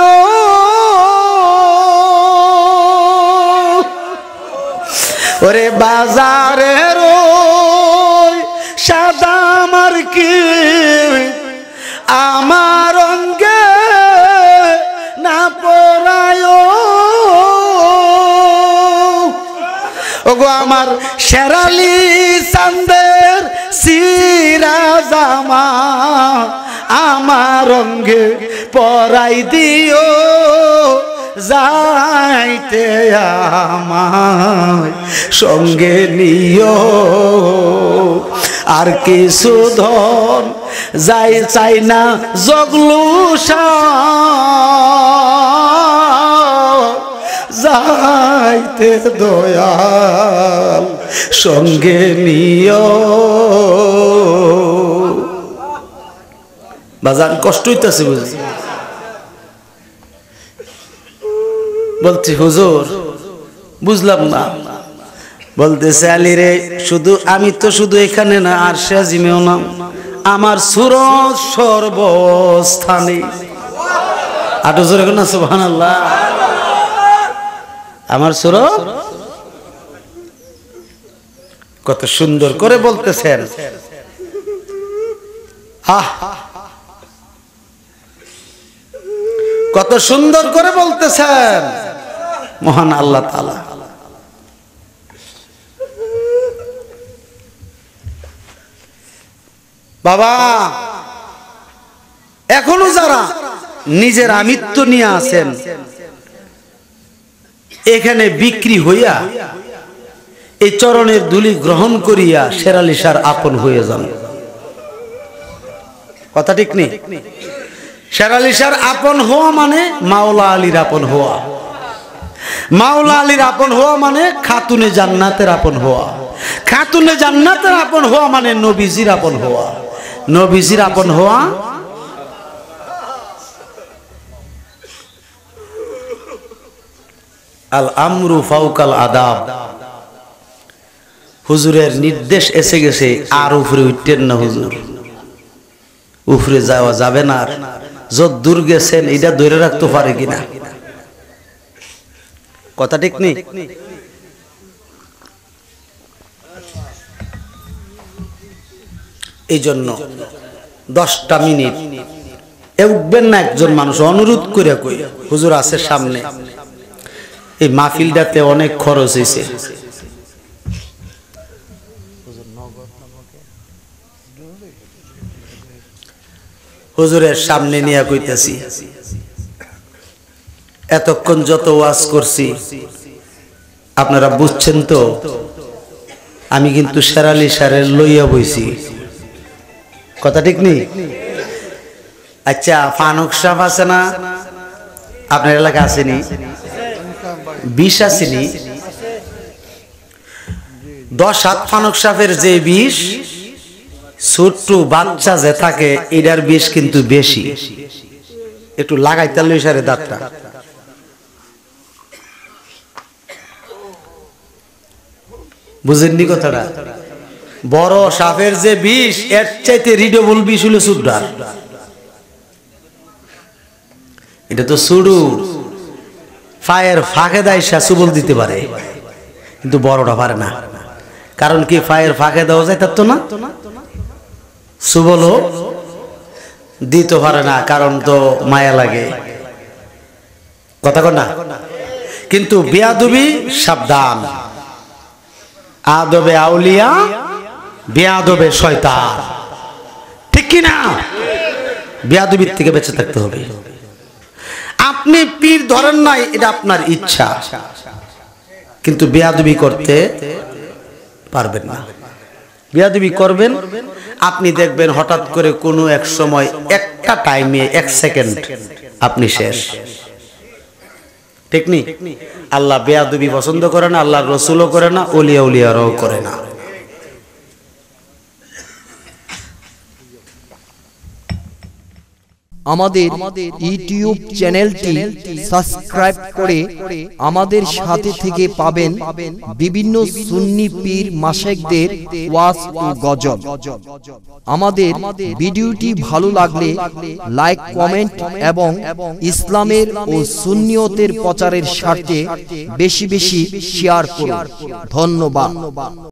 ওরে বাজারের ওই সাদা আমার কি আমার অঙ্গে না পরায়। ওগো আমার শেরালি চাঁদের সিরাজামা আমার অঙ্গে পরাই দিও, যাইতে আমায় সঙ্গে নিও। আর কিছু ধন যাই চাই না জগলুসা, যাইতে দয়াল সঙ্গে নিও। বাজান কষ্ট হইতেছে বুঝি? বলছি হুজুর বুঝলাম না। বলতেছে আলী রে, শুধু আমি তো শুধু এখানে না, আর আজিমেও না, আমার সুরত সর্বস্থানে। আটো জোরে না সুবহানাল্লাহ। আমার সুরত কত সুন্দর করে বলতেছেন। কত সুন্দর করে বলতেছেন মহান আল্লাহ তাআলা। বাবা এখনো যারা নিজের আমিত্ব নিয়ে আছেন, এখানে বিক্রি হইয়া এই চরণের ধুলি গ্রহণ করিয়া শেরালি শাহ আপন হয়ে যান। কথা ঠিক নেই? শেরালি শাহ আপন হওয়া মানে মাওলা আলীর আপন হওয়া। মাওলা আলীর আপন হওয়া মানে খাতুনে জান্নাতের আপন হওয়া। খাতুনে জান্নাতের আপন হওয়া মানে নবীজির আপন হওয়া। নবীজির আপন হওয়া আল আমরু ফাউকাল আদাব। হুজুরের নির্দেশ এসে গেছে, আর উপরে উঠতেন না হুজুর, উপরে যাওয়া যাবে না। আর যত দূর গেছেন এটা ধরে রাখতে পারে কিনা, কথা ঠিক নেই? এই জন্য 10টা মিনিট উঠবেন না একজন মানুষ, অনুরোধ করে কই হুজুর আছে সামনে। এই মাহফিলটাতে অনেক খরচ হয়েছে। হুজুরের সামনে নিয়ে কইতেছি, এতক্ষণ যত ওয়াজ করছি আপনারা বুঝছেন তো, আমি কিন্তু শেরালি শাহের লইয়া বইছি, কথা ঠিক নেই? আচ্ছা ফানুক সাহেব আছে না আপনার এলাকা? আসেনি? 20 আসেনি? 10 হাত ফানুক সাহেবের যে 20, ছোট্ট বাচ্চা যে থাকে এটার 20 কিন্তু বেশি। একটু লাগাইতে লই সারে দাঁতটা। বুঝেননি কথাটা? বড় সাপের যে 20 এর চাইতে রিডবল 20 হলো সুডার। এটা তো সুডু ফায়ের ফাঁকে দেয়, সুবল দিতে পারে, কিন্তু বড়টা পারে না। কারণ কি? ফায়ের ফাঁকে দেওয়া যায় তার তো না, সুবলও দিতে পারে না, কারণ তো মায়া লাগে, কথা কর না। কিন্তু বেয়াদবি সাবধান, আদবে আউলিয়া বেয়াদবে শয়তান, ঠিক কি না? বেয়াদবির থেকে বেঁচে থাকতে হবে। আপনি পীর ধরেন নাই, এটা আপনার ইচ্ছা, কিন্তু বেয়াদবি করতে পারবেন না। বেয়াদবি করবেন, আপনি দেখবেন হঠাৎ করে কোনো এক সময় একটা টাইমে 1 সেকেন্ড আপনি শেষ, ঠিক নি? আল্লাহ বেয়াদবি পছন্দ করে না, আল্লাহর রাসূলও করে না, ওলিয়া উলিয়ারাও করে না। আমাদের ইউটিউব চ্যানেলটি সাবস্ক্রাইব করে আমাদের সাথে থেকে পাবেন বিভিন্ন সুন্নি পীর মাশায়েখদের ওয়াজ ও গজল। আমাদের ভিডিওটি ভালো লাগলে লাইক, কমেন্ট এবং ইসলামের ও সুন্নিয়তের প্রচারের স্বার্থে বেশি বেশি শেয়ার করুন। ধন্যবাদ।